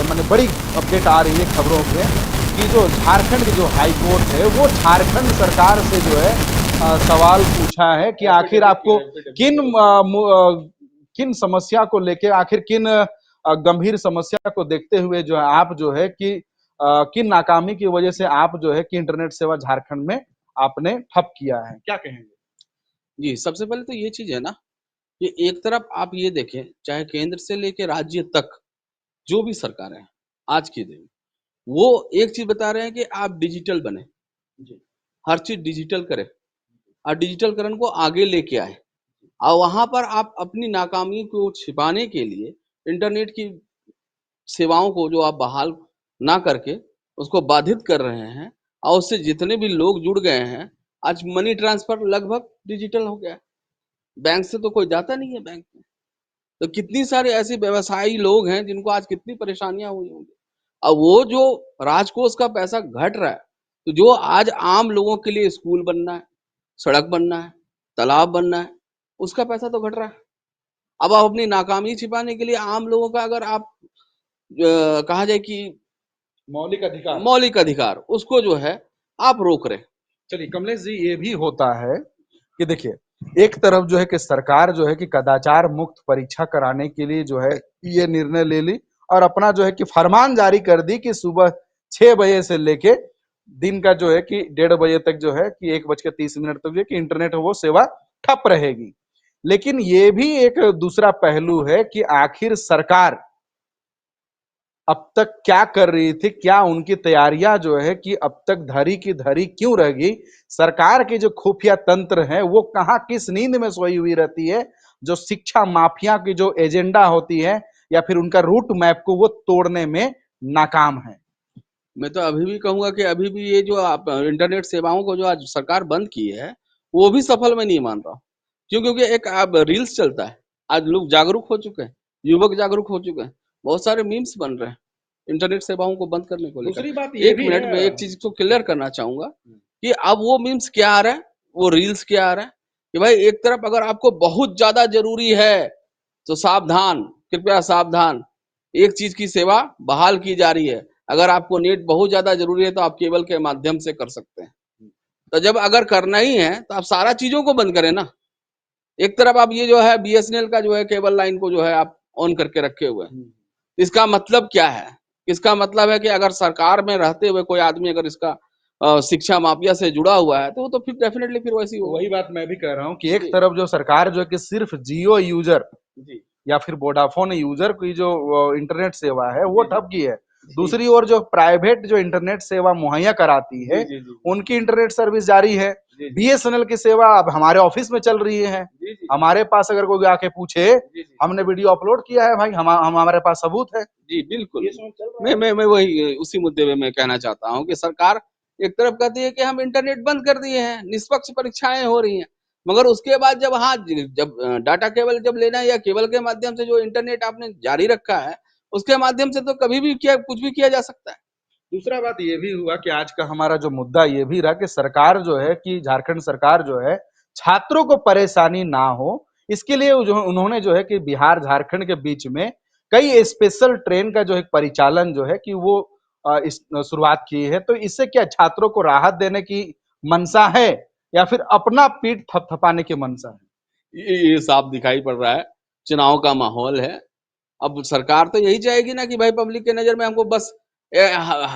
मैंने बड़ी अपडेट आ रही है खबरों पे कि जो झारखंड की जो हाई कोर्ट है वो झारखंड सरकार से जो है सवाल पूछा है कि आखिर आपको किन समस्या को लेके, आखिर किन गंभीर समस्या को देखते हुए जो है आप जो है कि किन नाकामी की वजह से आप जो है कि इंटरनेट सेवा झारखंड में आपने ठप किया है, क्या कहेंगे? जी, सबसे पहले तो ये चीज़ है ना, कि एक तरफ आप ये देखें, चाहे केंद्र से लेके राज्य तक जो भी सरकार है आज के दिन, वो एक चीज़ बता रहे हैं कि आप डिजिटल बने, हर चीज़ डिजिटल करें और डिजिटलकरण को आगे लेके आए। और वहाँ पर आप अपनी नाकामी को छिपाने के लिए इंटरनेट की सेवाओं को जो आप बहाल ना करके उसको बाधित कर रहे हैं, और उससे जितने भी लोग जुड़ गए हैं, आज मनी ट्रांसफर लगभग डिजिटल हो गया है। बैंक से तो कोई जाता नहीं है बैंक में। तो कितनी सारे ऐसे व्यवसायी लोग हैं जिनको आज कितनी परेशानियां हुई होंगी। अब वो जो राजकोष का पैसा घट रहा है, तो जो आज आम लोगों के लिए स्कूल बनना है, सड़क बनना है, तालाब बनना है, उसका पैसा तो घट रहा है। अब आप अपनी नाकामी छिपाने के लिए आम लोगों का अगर आप कहा जाए कि मौलिक अधिकार उसको जो है आप रोक रहे हैं। चलिए कमलेश जी, ये भी होता है कि देखिए एक तरफ जो है कि सरकार जो है कि कदाचार मुक्त परीक्षा कराने के लिए जो है ये निर्णय ले ली और अपना जो है कि फरमान जारी कर दी कि सुबह 6 बजे से लेके दिन का जो है कि 1:30 बजे तक जो है कि 1:30 तक जो है कि इंटरनेट वो सेवा ठप रहेगी। लेकिन ये भी एक दूसरा पहलू है कि आखिर सरकार अब तक क्या कर रही थी, क्या उनकी तैयारियां जो है कि अब तक धरी की धरी क्यों रह गई, सरकार के जो खुफिया तंत्र है वो कहाँ किस नींद में सोई हुई रहती है, जो शिक्षा माफिया की जो एजेंडा होती है या फिर उनका रूट मैप को वो तोड़ने में नाकाम है। मैं तो अभी भी कहूंगा कि अभी भी ये जो आप इंटरनेट सेवाओं को जो आज सरकार बंद की है, वो भी सफल मैं नहीं मान रहा हूँ। क्यों? क्योंकि एक अब रील्स चलता है, आज लोग जागरूक हो चुके हैं, युवक जागरूक हो चुके हैं, बहुत सारे मीम्स बन रहे हैं इंटरनेट सेवाओं को बंद करने को लेकर। दूसरी बात ये एक भी मिनट में है, एक चीज को क्लियर करना चाहूंगा कि अब वो मीम्स क्या आ रहा है, वो रील्स क्या आ रहा है कि भाई एक तरफ अगर आपको बहुत ज्यादा जरूरी है तो सावधान, कृपया सावधान, एक चीज की सेवा बहाल की जा रही है। अगर आपको नेट बहुत ज्यादा जरूरी है तो आप केबल के माध्यम से कर सकते हैं। तो जब अगर करना ही है तो आप सारा चीजों को बंद करें ना। एक तरफ आप ये जो है बीएसएनएल का जो है केबल लाइन को जो है आप ऑन करके रखे हुए हैं, इसका मतलब क्या है? इसका मतलब है कि अगर सरकार में रहते हुए कोई आदमी अगर इसका शिक्षा माफिया से जुड़ा हुआ है तो वो तो फिर डेफिनेटली फिर वैसी होगा। वही बात मैं भी कह रहा हूँ कि एक तरफ जो सरकार जो है कि सिर्फ जियो यूजर जी या फिर वोडाफोन यूजर की जो इंटरनेट सेवा है वो जी, जी। ठप की है, दूसरी ओर जो प्राइवेट जो इंटरनेट सेवा मुहैया कराती है जी, जी, जी, उनकी इंटरनेट सर्विस जारी है। जी, जी, बीएसएनएल की सेवा अब हमारे ऑफिस में चल रही है, जी, जी, हमारे पास अगर कोई आके पूछे जी, जी, हमने वीडियो अपलोड किया है भाई, हम हमारे पास सबूत है। जी, बिल्कुल। ये समझ चल रहा है। मैं वही उसी मुद्दे पे मैं कहना चाहता हूँ कि सरकार एक तरफ कहती है कि हम इंटरनेट बंद कर दिए हैं, निष्पक्ष परीक्षाएं हो रही हैं, मगर उसके बाद जब हाँ जब डाटा केबल जब लेना है या केबल के माध्यम से जो इंटरनेट आपने जारी रखा है, उसके माध्यम से तो कभी भी किया कुछ भी किया जा सकता है। दूसरा बात ये भी हुआ कि आज का हमारा जो मुद्दा ये भी रहा कि सरकार जो है कि झारखंड सरकार जो है छात्रों को परेशानी ना हो, इसके लिए जो उन्होंने जो है कि बिहार झारखंड के बीच में कई स्पेशल ट्रेन का जो है परिचालन जो है कि वो इस शुरुआत की है। तो इससे क्या छात्रों को राहत देने की मंशा है या फिर अपना पीठ थपथपाने की मंशा है? ये साफ दिखाई पड़ रहा है, चुनाव का माहौल है। अब सरकार तो यही चाहेगी ना कि भाई पब्लिक के नजर में हमको बस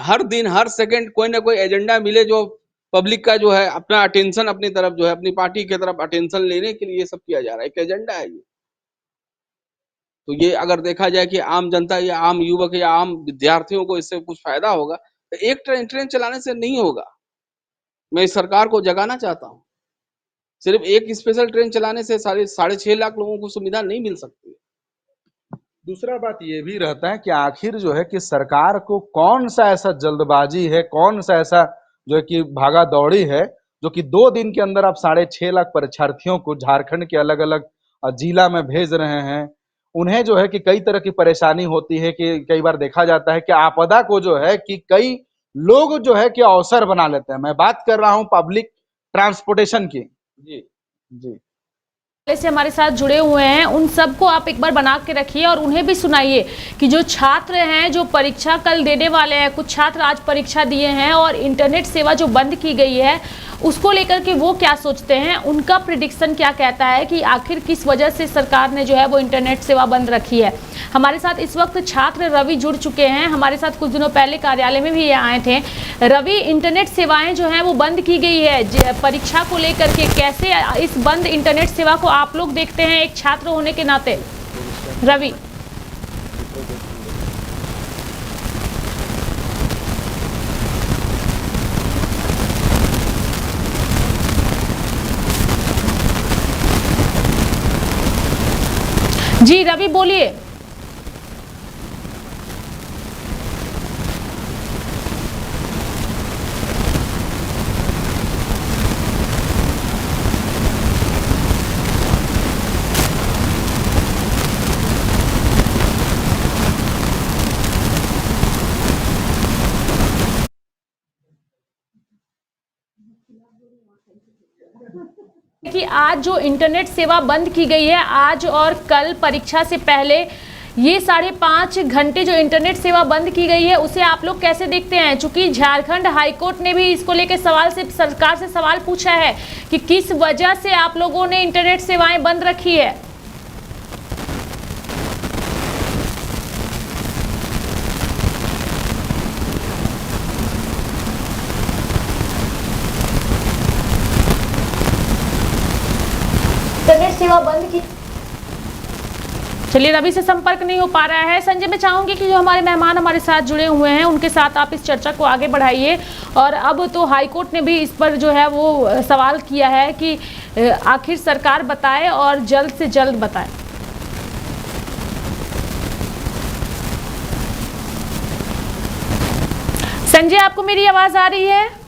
हर दिन हर सेकंड कोई ना कोई एजेंडा मिले जो पब्लिक का जो है अपना अटेंशन अपनी तरफ जो है अपनी पार्टी की तरफ अटेंशन लेने के लिए ये सब किया जा रहा है, एक एजेंडा है ये। तो ये अगर देखा जाए कि आम जनता या आम युवक या आम विद्यार्थियों को इससे कुछ फायदा होगा तो एक ट्रेन चलाने से नहीं होगा। मैं इस सरकार को जगाना चाहता हूँ, सिर्फ एक स्पेशल ट्रेन चलाने से 6.5 लाख लोगों को सुविधा नहीं मिल सकती। दूसरा बात ये भी रहता है कि आखिर जो है कि सरकार को कौन सा ऐसा जल्दबाजी है, कौन सा ऐसा जो है कि भागा दौड़ी है जो कि 2 दिन के अंदर आप 6.5 लाख परीक्षार्थियों को झारखंड के अलग अलग जिला में भेज रहे हैं। उन्हें जो है कि कई तरह की परेशानी होती है कि कई बार देखा जाता है कि आपदा को जो है कि कई लोग जो है कि अवसर बना लेते हैं। मैं बात कर रहा हूं पब्लिक ट्रांसपोर्टेशन की। जी जी पहले से हमारे साथ जुड़े हुए हैं उन सबको आप एक बार बना के रखिए और उन्हें भी सुनाइए कि जो छात्र हैं जो परीक्षा कल देने वाले हैं, कुछ छात्र आज परीक्षा दिए हैं और इंटरनेट सेवा जो बंद की गई है उसको लेकर के वो क्या सोचते हैं, उनका प्रिडिक्शन क्या कहता है कि आखिर किस वजह से सरकार ने जो है वो इंटरनेट सेवा बंद रखी है। हमारे साथ इस वक्त छात्र रवि जुड़ चुके हैं, हमारे साथ कुछ दिनों पहले कार्यालय में भी ये आए थे। रवि, इंटरनेट सेवाएं जो हैं वो बंद की गई है परीक्षा को लेकर के, कैसे इस बंद इंटरनेट सेवा को आप लोग देखते हैं एक छात्र होने के नाते? रवि जी, रवि बोलिए। कि आज जो इंटरनेट सेवा बंद की गई है, आज और कल परीक्षा से पहले ये 5.5 घंटे जो इंटरनेट सेवा बंद की गई है उसे आप लोग कैसे देखते हैं? चूंकि झारखंड हाईकोर्ट ने भी इसको लेकर सरकार से सवाल पूछा है कि किस वजह से आप लोगों ने इंटरनेट सेवाएं बंद रखी है। इंटरनेट सेवा बंद की चलिए, रवि से संपर्क नहीं हो पा रहा है। संजय, मैं चाहूंगी कि जो हमारे मेहमान हमारे साथ जुड़े हुए हैं उनके साथ आप इस चर्चा को आगे बढ़ाइए। और अब तो हाईकोर्ट ने भी इस पर जो है वो सवाल किया है कि आखिर सरकार बताए और जल्द से जल्द बताए। संजय, आपको मेरी आवाज आ रही है?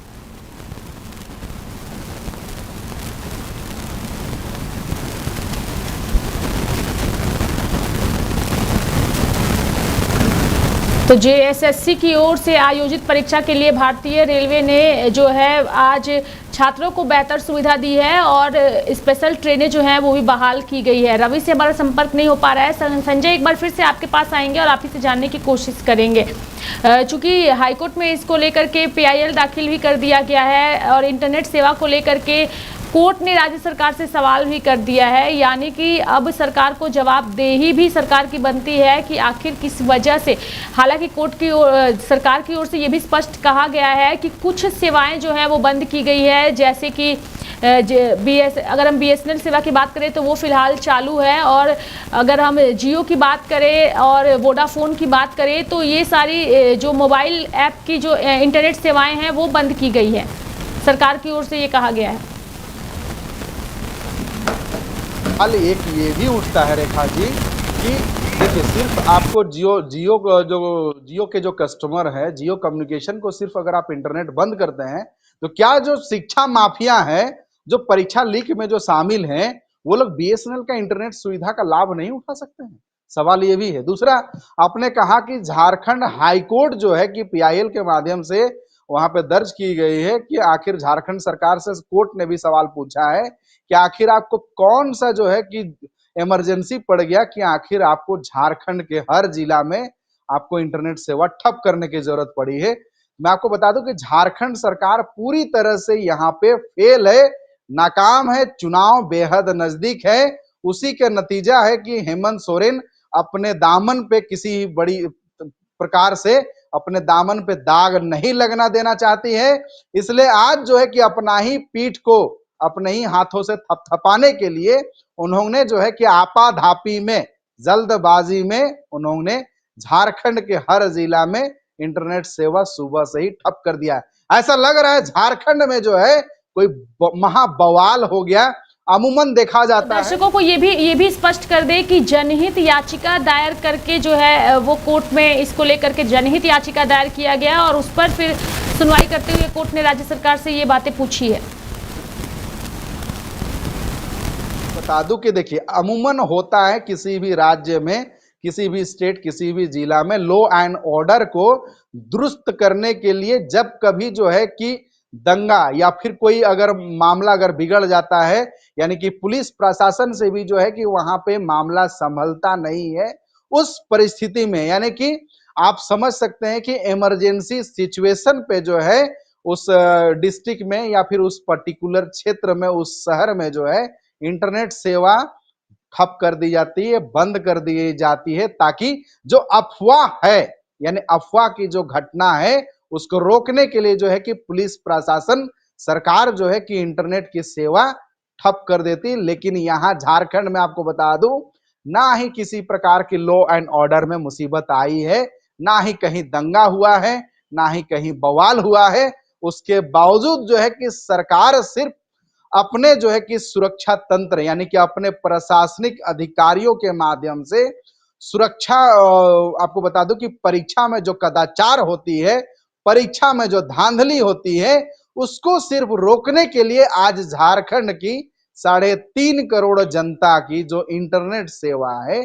तो जेएसएससी की ओर से आयोजित परीक्षा के लिए भारतीय रेलवे ने जो है आज छात्रों को बेहतर सुविधा दी है और स्पेशल ट्रेनें जो हैं वो भी बहाल की गई है। रवि से हमारा संपर्क नहीं हो पा रहा है। संजय, एक बार फिर से आपके पास आएंगे और आप ही से जानने की कोशिश करेंगे। चूंकि हाईकोर्ट में इसको लेकर के पीआईएल दाखिल भी कर दिया गया है और इंटरनेट सेवा को लेकर के कोर्ट ने राज्य सरकार से सवाल भी कर दिया है, यानी कि अब सरकार को जवाबदेही भी सरकार की बनती है कि आखिर किस वजह से। हालांकि कोर्ट की सरकार की ओर से ये भी स्पष्ट कहा गया है कि कुछ सेवाएं जो है वो बंद की गई है, जैसे कि अगर हम बीएसएनएल सेवा की बात करें तो वो फिलहाल चालू है, और अगर हम जियो की बात करें और वोडाफोन की बात करें तो ये सारी जो मोबाइल ऐप की जो इंटरनेट सेवाएं हैं वो बंद की गई है। सरकार की ओर से ये कहा गया है। हाल एक ये भी उठता है रेखा जी कि देखिए, सिर्फ आपको जियो के जो कस्टमर है, जियो कम्युनिकेशन को सिर्फ अगर आप इंटरनेट बंद करते हैं तो क्या जो शिक्षा माफिया है, जो परीक्षा लीक में जो शामिल हैं, वो लोग बीएसएनएल का इंटरनेट सुविधा का लाभ नहीं उठा सकते हैं? सवाल ये भी है। दूसरा, आपने कहा कि झारखंड हाईकोर्ट जो है कि पीआईएल के माध्यम से वहां पे दर्ज की गई है कि आखिर झारखंड सरकार से कोर्ट ने भी सवाल पूछा है कि आखिर आपको कौन सा जो है कि इमरजेंसी पड़ गया कि आखिर आपको झारखंड के हर जिला में आपको इंटरनेट सेवा ठप करने की जरूरत पड़ी है। मैं आपको बता दूं कि झारखंड सरकार पूरी तरह से यहाँ पे फेल है, नाकाम है, चुनाव बेहद नजदीक है। उसी का नतीजा है कि हेमंत सोरेन अपने दामन पे किसी बड़ी प्रकार से अपने दामन पे दाग नहीं लगना देना चाहती है। इसलिए आज जो है कि अपना ही पीठ को अपने ही हाथों से थपथपाने के लिए उन्होंने जो है कि आपाधापी में, जल्दबाजी में उन्होंने झारखंड के हर जिला में इंटरनेट सेवा सुबह से ही ठप कर दिया है। ऐसा लग रहा है झारखंड में जो है कोई महा बवाल हो गया। अमूमन देखा जाता है, दर्शकों को ये भी स्पष्ट कर दे कि जनहित याचिका दायर करके जो है वो कोर्ट में इसको लेकर के जनहित याचिका दायर किया गया और उस पर फिर सुनवाई करते हुए कोर्ट ने राज्य सरकार से ये बातें पूछी है। बता दूं कि देखिए, अमूमन होता है किसी भी राज्य में, किसी भी स्टेट, किसी भी जिला में लॉ एंड ऑर्डर को दुरुस्त करने के लिए जब कभी जो है कि दंगा या फिर कोई अगर मामला अगर बिगड़ जाता है, यानी कि पुलिस प्रशासन से भी जो है कि वहां पे मामला संभलता नहीं है, उस परिस्थिति में यानी कि आप समझ सकते हैं कि इमरजेंसी सिचुएशन पे जो है उस डिस्ट्रिक्ट में या फिर उस पर्टिकुलर क्षेत्र में, उस शहर में जो है इंटरनेट सेवा ठप कर दी जाती है, बंद कर दी जाती है, ताकि जो अफवाह है यानी अफवाह की जो घटना है उसको रोकने के लिए जो है कि पुलिस प्रशासन, सरकार जो है कि इंटरनेट की सेवा ठप कर देती। लेकिन यहाँ झारखंड में आपको बता दूं, ना ही किसी प्रकार की लॉ एंड ऑर्डर में मुसीबत आई है, ना ही कहीं दंगा हुआ है, ना ही कहीं बवाल हुआ है। उसके बावजूद जो है कि सरकार सिर्फ अपने जो है कि सुरक्षा तंत्र यानी कि अपने प्रशासनिक अधिकारियों के माध्यम से सुरक्षा, आपको बता दूं कि परीक्षा में जो कदाचार होती है, परीक्षा में जो धांधली होती है, उसको सिर्फ रोकने के लिए आज झारखंड की 3.5 करोड़ जनता की जो इंटरनेट सेवा है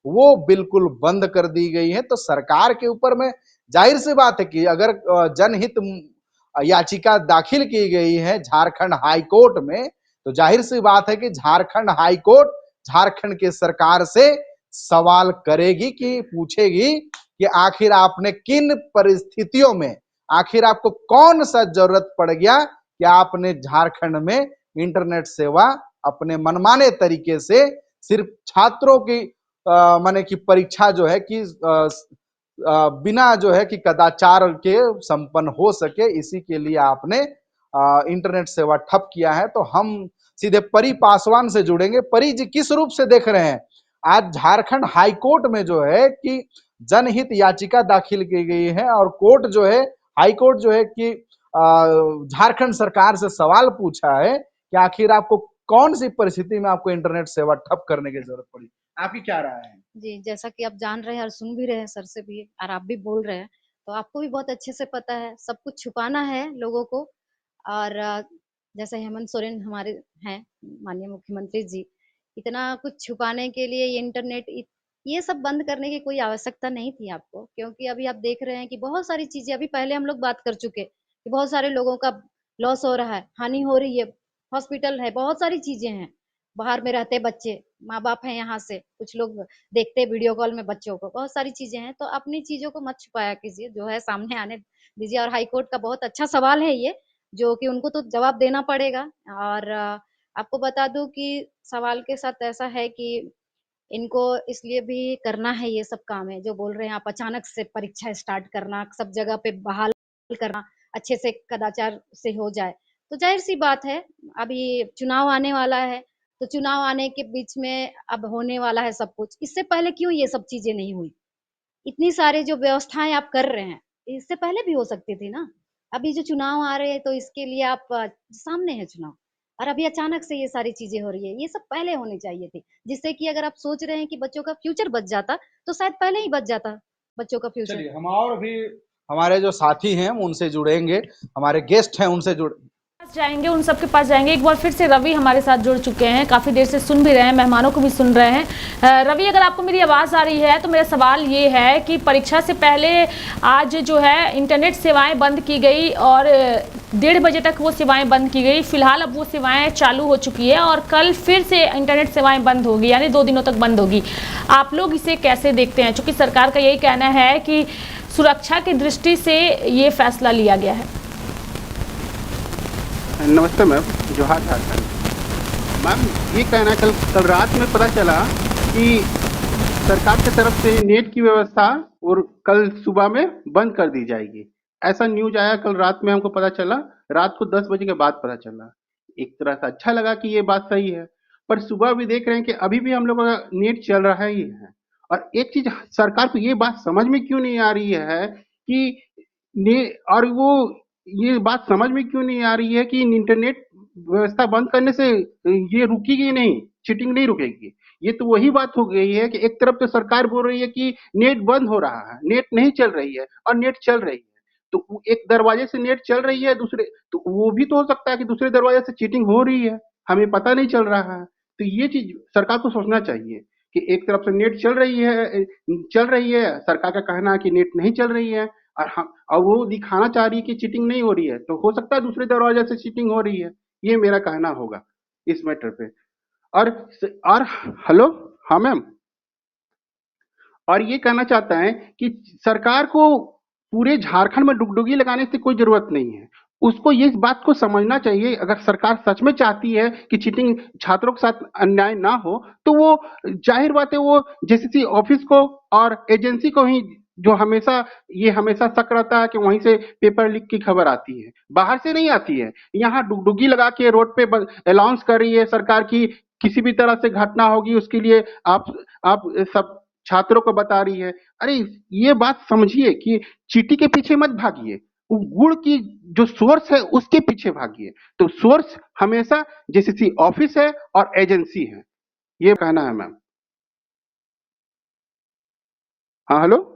वो बिल्कुल बंद कर दी गई है। तो सरकार के ऊपर में जाहिर सी बात है कि अगर जनहित याचिका दाखिल की गई है झारखंड हाई कोर्ट में, तो जाहिर सी बात है कि झारखंड हाई कोर्ट झारखंड के सरकार से सवाल करेगी कि पूछेगी कि आखिर आपने किन परिस्थितियों में, आखिर आपको कौन सा जरूरत पड़ गया कि आपने झारखंड में इंटरनेट सेवा अपने मनमाने तरीके से सिर्फ छात्रों की माने की परीक्षा जो है कि बिना जो है कि कदाचार के संपन्न हो सके, इसी के लिए आपने इंटरनेट सेवा ठप किया है। तो हम सीधे परी पासवान से जुड़ेंगे। परी जी, किस रूप से देख रहे हैं आज झारखंड हाई कोर्ट में जो है कि जनहित याचिका दाखिल की गई है और कोर्ट जो है, हाई कोर्ट जो है कि झारखंड सरकार से सवाल पूछा है कि आखिर आपको कौन सी परिस्थिति में आपको इंटरनेट सेवा ठप करने की जरूरत पड़ी। आपकी क्या राय है? जी, जैसा कि आप जान रहे हैं और सुन भी रहे हैं सर से भी, और आप भी बोल रहे हैं, तो आपको भी बहुत अच्छे से पता है, सब कुछ छुपाना है लोगों को। और जैसे हेमंत सोरेन हमारे हैं, माननीय मुख्यमंत्री जी, इतना कुछ छुपाने के लिए ये इंटरनेट ये सब बंद करने की कोई आवश्यकता नहीं थी आपको, क्योंकि अभी आप देख रहे हैं कि बहुत सारी चीजें, अभी पहले हम लोग बात कर चुके कि बहुत सारे लोगों का लॉस हो रहा है, हानि हो रही है, हॉस्पिटल है, बहुत सारी चीजें हैं। बाहर में रहते बच्चे, माँ बाप हैं यहाँ से, कुछ लोग देखते वीडियो कॉल में बच्चों को, बहुत सारी चीजें हैं। तो अपनी चीजों को मत छुपाया कीजिए, जो है सामने आने दीजिए। और हाई कोर्ट का बहुत अच्छा सवाल है ये, जो कि उनको तो जवाब देना पड़ेगा। और आपको बता दूं कि सवाल के साथ ऐसा है कि इनको इसलिए भी करना है, ये सब काम है जो बोल रहे हैं आप, अचानक से परीक्षा स्टार्ट करना, सब जगह पे बहाल करना, अच्छे से कदाचार से हो जाए। तो जाहिर सी बात है, अभी चुनाव आने वाला है, तो चुनाव आने के बीच में अब होने वाला है सब कुछ। इससे पहले क्यों ये सब चीजें नहीं हुई? इतनी सारे जो व्यवस्थाएं आप कर रहे हैं, इससे पहले भी हो सकती थी ना। अभी जो चुनाव आ रहे हैं तो इसके लिए आप सामने है चुनाव, और अभी अचानक से ये सारी चीजें हो रही है, ये सब पहले होनी चाहिए थी। जिससे कि अगर आप सोच रहे हैं कि बच्चों का फ्यूचर बच जाता, तो शायद पहले ही बच जाता बच्चों का फ्यूचर। चलिए हम और भी हमारे जो साथी हैं उनसे जुड़ेंगे, हमारे गेस्ट हैं उनसे जुड़ जाएंगे, उन सबके पास जाएंगे। एक बार फिर से रवि हमारे साथ जुड़ चुके हैं, काफ़ी देर से सुन भी रहे हैं, मेहमानों को भी सुन रहे हैं। रवि, अगर आपको मेरी आवाज़ आ रही है तो मेरा सवाल ये है कि परीक्षा से पहले आज जो है इंटरनेट सेवाएं बंद की गई और 1:30 बजे तक वो सेवाएं बंद की गई। फिलहाल अब वो सेवाएं चालू हो चुकी है और कल फिर से इंटरनेट सेवाएं बंद होगी, यानी 2 दिनों तक बंद होगी। आप लोग इसे कैसे देखते हैं? चूँकि सरकार का यही कहना है कि सुरक्षा की दृष्टि से ये फैसला लिया गया है। नमस्ते मैम, जोहार झारखंड। मैम, ये कहना कल रात में पता चला कि सरकार की तरफ से नेट की व्यवस्था और कल सुबह में बंद कर दी जाएगी। ऐसा न्यूज आया कल रात में, हमको पता चला, रात को 10 बजे के बाद पता चला। एक तरह से अच्छा लगा कि ये बात सही है, पर सुबह भी देख रहे हैं कि अभी भी हम लोगों का नेट चल रहा ही है। और एक चीज सरकार को ये बात समझ में क्यों नहीं आ रही है कि और वो ये बात समझ में क्यों नहीं आ रही है कि इंटरनेट व्यवस्था बंद करने से ये रुकेगी नहीं, चीटिंग नहीं रुकेगी। ये तो वही बात हो गई है कि एक तरफ तो सरकार बोल रही है कि नेट बंद हो रहा है, नेट नहीं चल रही है, और नेट चल रही है। तो एक दरवाजे से नेट चल रही है, दूसरे तो वो भी तो हो सकता है कि दूसरे दरवाजे से चीटिंग हो रही है, हमें पता नहीं चल रहा है। तो ये चीज सरकार को सोचना चाहिए कि एक तरफ से नेट चल रही है, सरकार का कहना है कि नेट नहीं चल रही है, और वो दिखाना चाह रही है कि चीटिंग नहीं हो रही है, तो हो सकता है दूसरे दरवाजे से चीटिंग हो रही है। ये मेरा कहना होगा इस मैटर पे। और हेलो, हाँ मैम, और ये कहना चाहता है कि सरकार को पूरे झारखंड में डुगडुगी लगाने से कोई जरूरत नहीं है। उसको ये बात को समझना चाहिए, अगर सरकार सच में चाहती है कि चीटिंग, छात्रों के साथ अन्याय ना हो, तो वो जाहिर बात है वो जेसीसी ऑफिस को और एजेंसी को ही, जो हमेशा शक रहता है कि वहीं से पेपर लीक की खबर आती है, बाहर से नहीं आती है। यहाँ डुगडुगी लगा के रोड पे अनाउंस कर रही है सरकार की किसी भी तरह से घटना होगी उसके लिए आप सब छात्रों को बता रही है। अरे ये बात समझिए कि चीटी के पीछे मत भागिए, गुड़ की जो सोर्स है उसके पीछे भागिए। तो सोर्स हमेशा जेसीसी ऑफिस है और एजेंसी है, ये कहना है मैम। हाँ हेलो,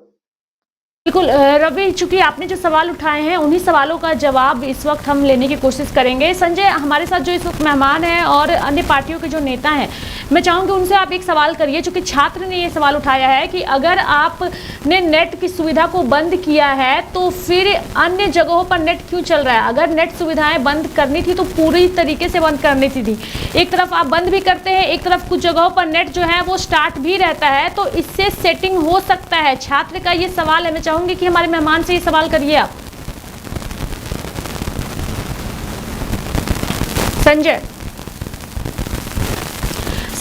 बिल्कुल रवि, चूंकि आपने जो सवाल उठाए हैं उन्हीं सवालों का जवाब इस वक्त हम लेने की कोशिश करेंगे। संजय हमारे साथ जो इस वक्त मेहमान हैं और अन्य पार्टियों के जो नेता हैं, मैं चाहूँगी उनसे आप एक सवाल करिए, चूंकि छात्र ने ये सवाल उठाया है कि अगर आपने नेट की सुविधा को बंद किया है तो फिर अन्य जगहों पर नेट क्यों चल रहा है? अगर नेट सुविधाएं बंद करनी थी तो पूरी तरीके से बंद करनी थी। एक तरफ आप बंद भी करते हैं, एक तरफ कुछ जगहों पर नेट जो है वो स्टार्ट भी रहता है, तो इससे सेटिंग हो सकता है। छात्र का ये सवाल है, मैं चाहूंगी कि हमारे मेहमान से ये सवाल करिए आप।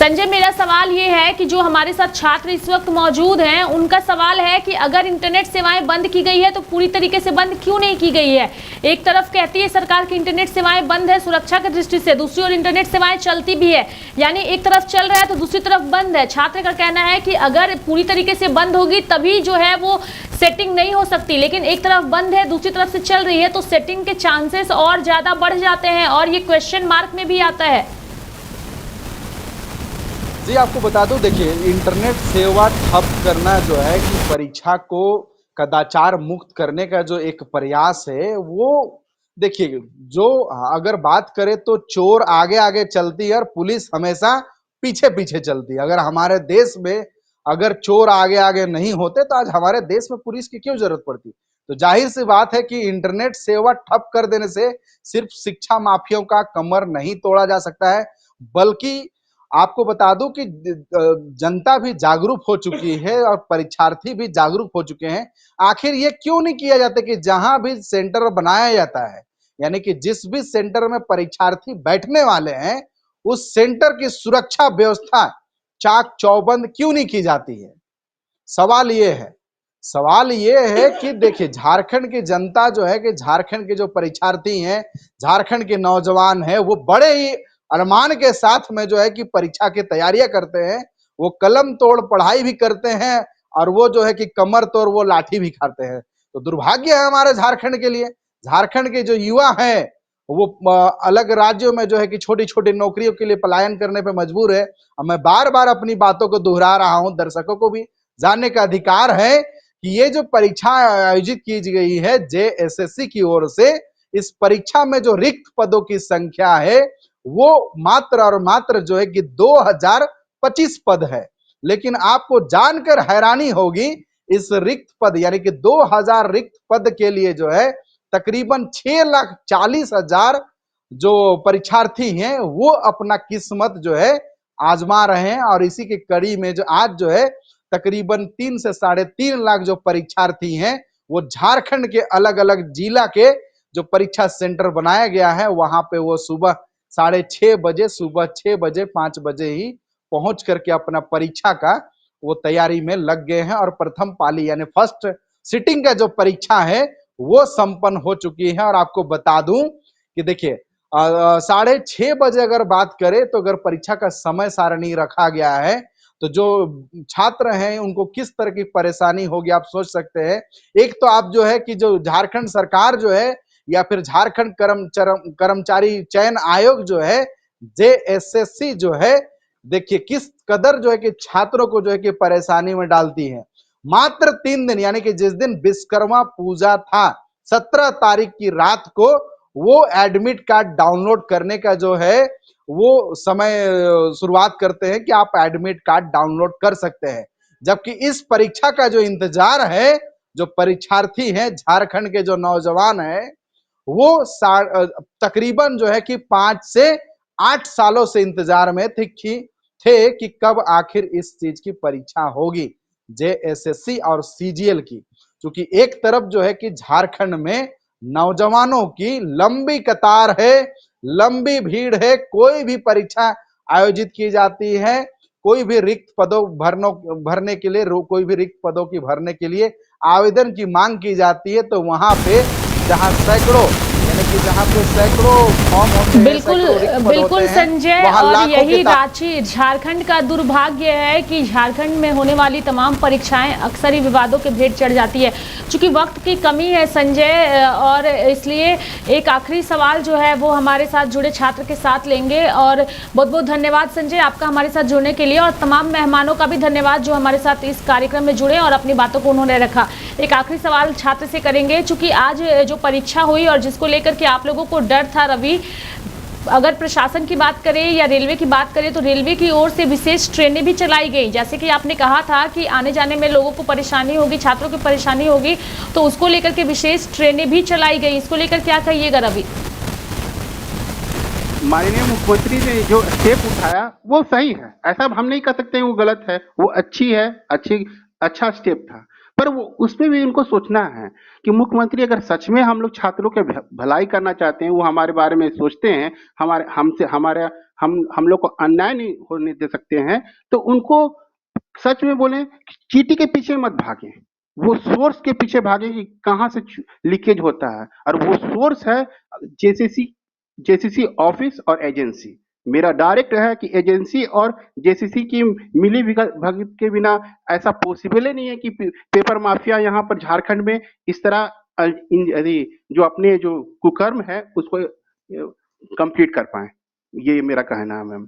संजय, मेरा सवाल ये है कि जो हमारे साथ छात्र इस वक्त मौजूद हैं, उनका सवाल है कि अगर इंटरनेट सेवाएं बंद की गई है तो पूरी तरीके से बंद क्यों नहीं की गई है। एक तरफ कहती है सरकार की इंटरनेट सेवाएं बंद है सुरक्षा की दृष्टि से, दूसरी ओर इंटरनेट सेवाएं चलती भी है, यानी एक तरफ चल रहा है तो दूसरी तरफ बंद है। छात्र का कहना है कि अगर पूरी तरीके से बंद होगी तभी जो है वो सेटिंग नहीं हो सकती, लेकिन एक तरफ बंद है दूसरी तरफ से चल रही है तो सेटिंग के चांसेस और ज्यादा बढ़ जाते हैं और ये क्वेश्चन मार्क में भी आता है। जी आपको बता दूं, देखिए इंटरनेट सेवा ठप करना जो है कि परीक्षा को कदाचार मुक्त करने का जो एक प्रयास है वो, देखिए जो अगर बात करें तो चोर आगे आगे चलती है और पुलिस हमेशा पीछे पीछे चलती है। अगर हमारे देश में अगर चोर आगे आगे नहीं होते तो आज हमारे देश में पुलिस की क्यों जरूरत पड़ती। तो जाहिर सी बात है कि इंटरनेट सेवा ठप कर देने से सिर्फ शिक्षा माफियों का कमर नहीं तोड़ा जा सकता है, बल्कि आपको बता दूं कि जनता भी जागरूक हो चुकी है और परीक्षार्थी भी जागरूक हो चुके हैं। आखिर ये क्यों नहीं किया जाता कि जहां भी सेंटर बनाया जाता है, यानी कि जिस भी सेंटर में परीक्षार्थी बैठने वाले हैं, उस सेंटर की सुरक्षा व्यवस्था चाक चौबंद क्यों नहीं की जाती है। सवाल ये है कि देखिए झारखंड की जनता जो है कि झारखंड के जो परीक्षार्थी हैं, झारखंड के नौजवान हैं, वो बड़े ही अरमान के साथ में जो है कि परीक्षा की तैयारियां करते हैं। वो कलम तोड़ पढ़ाई भी करते हैं और वो जो है कि कमर तोड़ वो लाठी भी खाते हैं। तो दुर्भाग्य है हमारे झारखंड के लिए। झारखंड के जो युवा हैं वो अलग राज्यों में जो है कि छोटी छोटी नौकरियों के लिए पलायन करने पे मजबूर है। अब मैं बार बार अपनी बातों को दोहरा रहा हूं, दर्शकों को भी जानने का अधिकार है कि ये जो परीक्षा आयोजित की गई है जेएसएससी की ओर से, इस परीक्षा में जो रिक्त पदों की संख्या है वो मात्र और मात्र जो है कि 2025 पद है। लेकिन आपको जानकर हैरानी होगी, इस रिक्त पद यानी कि 2000 रिक्त पद के लिए जो है तकरीबन 6,40,000 जो परीक्षार्थी हैं वो अपना किस्मत जो है आजमा रहे हैं। और इसी की कड़ी में जो आज जो है तकरीबन 3 से 3.5 लाख जो परीक्षार्थी हैं वो झारखंड के अलग अलग जिला के जो परीक्षा सेंटर बनाया गया है वहां पे वो सुबह 6:30 बजे, सुबह 6 बजे 5 बजे ही पहुंच करके अपना परीक्षा का वो तैयारी में लग गए हैं और प्रथम पाली यानी फर्स्ट सिटिंग का जो परीक्षा है वो संपन्न हो चुकी है। और आपको बता दूं कि देखिए 6:30 बजे अगर बात करें तो अगर परीक्षा का समय सारणी रखा गया है तो जो छात्र हैं उनको किस तरह की परेशानी होगी आप सोच सकते हैं। एक तो आप जो है कि जो झारखंड सरकार जो है या फिर झारखंड कर्मचारी चयन आयोग जो है जेएसएससी जो है, देखिए किस कदर जो है कि छात्रों को जो है कि परेशानी में डालती है। मात्र 3 दिन यानी कि जिस दिन विश्वकर्मा पूजा था 17 तारीख की रात को वो एडमिट कार्ड डाउनलोड करने का जो है वो समय शुरुआत करते हैं कि आप एडमिट कार्ड डाउनलोड कर सकते हैं। जबकि इस परीक्षा का जो इंतजार है, जो परीक्षार्थी हैं झारखंड के जो नौजवान हैं वो तकरीबन जो है कि 5 से 8 सालों से इंतजार में थे कि कब आखिर इस चीज की परीक्षा होगी, जेएसएससी और सीजीएल की। क्योंकि एक तरफ जो है कि झारखंड में नौजवानों की लंबी कतार है, लंबी भीड़ है, कोई भी परीक्षा आयोजित की जाती है, कोई भी रिक्त पदों भरने के लिए, कोई भी रिक्त पदों की भरने के लिए आवेदन की मांग की जाती है तो वहां पे जहां सैकड़ों यानी कि जहां पे सैकड़ों फॉर्म होते हैं, बिल्कुल संजय, और यही रांची झारखंड का दुर्भाग्य है कि झारखंड में होने वाली तमाम परीक्षाएं अक्सर ही विवादों के भेंट चढ़ जाती है। चूंकि वक्त की कमी है संजय, और इसलिए एक आखिरी सवाल जो है वो हमारे साथ जुड़े छात्र के साथ लेंगे। और बहुत बहुत धन्यवाद संजय आपका हमारे साथ जुड़ने के लिए, और तमाम मेहमानों का भी धन्यवाद जो हमारे साथ इस कार्यक्रम में जुड़े और अपनी बातों को उन्होंने रखा। एक आखिरी सवाल छात्र से करेंगे, चूंकि आज जो परीक्षा हुई और जिसको लेकर के आप लोगों को डर था रवि, अगर प्रशासन की बात करें या रेलवे की बात करें तो रेलवे की ओर से विशेष ट्रेनें भी चलाई गई, जैसे कि आपने कहा था कि आने जाने में लोगों को परेशानी होगी, छात्रों की परेशानी होगी, तो उसको लेकर के विशेष ट्रेनें भी चलाई गई। इसको लेकर क्या कहिएगा रवि? माननीय मुख्यमंत्री ने जो स्टेप उठाया वो सही है, ऐसा हम नहीं कह सकते वो गलत है, वो अच्छी है, अच्छा स्टेप था। पर वो उसमें भी उनको सोचना है कि मुख्यमंत्री अगर सच में हम लोग छात्रों के भलाई करना चाहते हैं, वो हमारे बारे में सोचते हैं, हम लोग को अन्याय नहीं होने दे सकते हैं, तो उनको सच में बोले, चींटी के पीछे मत भागे, वो सोर्स के पीछे भागे कि कहाँ से लीकेज होता है, और वो सोर्स है जेसीसी ऑफिस और एजेंसी। मेरा डायरेक्ट है कि एजेंसी और जेसीसी की मिली भगत के बिना ऐसा पॉसिबल ही नहीं है कि पेपर माफिया यहाँ पर झारखंड में इस तरह जो अपने जो कुकर्म है उसको कंप्लीट कर पाए। ये मेरा कहना है मैम।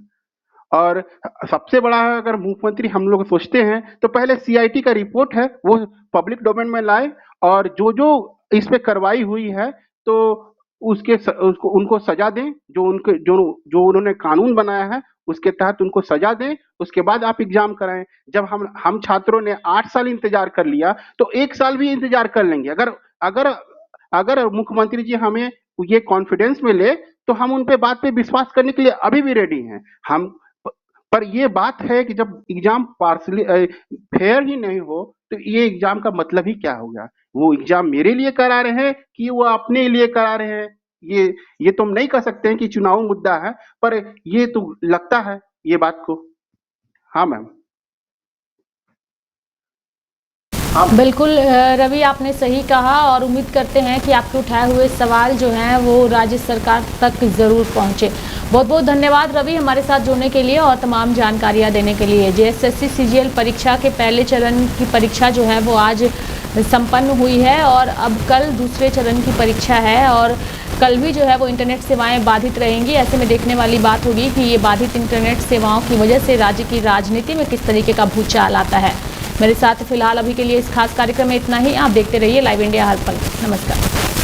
और सबसे बड़ा है, अगर मुख्यमंत्री हम लोग सोचते हैं तो पहले सीआईटी का रिपोर्ट है वो पब्लिक डोमेन में लाए, और जो जो इस पे कार्रवाई हुई है तो उसको उनको सजा दें, जो उन्होंने कानून बनाया है उसके तहत उनको सजा दें, उसके बाद आप एग्जाम कराएं। जब हम छात्रों ने 8 साल इंतजार कर लिया तो 1 साल भी इंतजार कर लेंगे। अगर अगर मुख्यमंत्री जी हमें ये कॉन्फिडेंस में ले तो हम उन पे बात पे विश्वास करने के लिए अभी भी रेडी हैं। हम पर ये बात है कि जब एग्जाम पार्सली फेयर ही नहीं हो तो ये एग्जाम का मतलब ही क्या हो गया? वो एग्जाम मेरे लिए करा रहे हैं कि वो अपने लिए करा रहे हैं? ये तो हम नहीं कह सकते हैं कि चुनाव मुद्दा है, पर ये तो लगता है ये बात को। हाँ मैम। बिल्कुल रवि, आपने सही कहा और उम्मीद करते हैं कि आपके उठाए हुए सवाल जो हैं वो राज्य सरकार तक ज़रूर पहुंचे। बहुत बहुत धन्यवाद रवि हमारे साथ जुड़ने के लिए और तमाम जानकारियां देने के लिए। जेएसएससी सीजीएल परीक्षा के पहले चरण की परीक्षा जो है वो आज संपन्न हुई है और अब कल दूसरे चरण की परीक्षा है और कल भी जो है वो इंटरनेट सेवाएं बाधित रहेंगी। ऐसे में देखने वाली बात होगी कि ये बाधित इंटरनेट सेवाओं की वजह से राज्य की राजनीति में किस तरीके का भूचाल आता है। मेरे साथ फिलहाल अभी के लिए इस खास कार्यक्रम में इतना ही। आप देखते रहिए लाइव इंडिया हर पल। नमस्कार।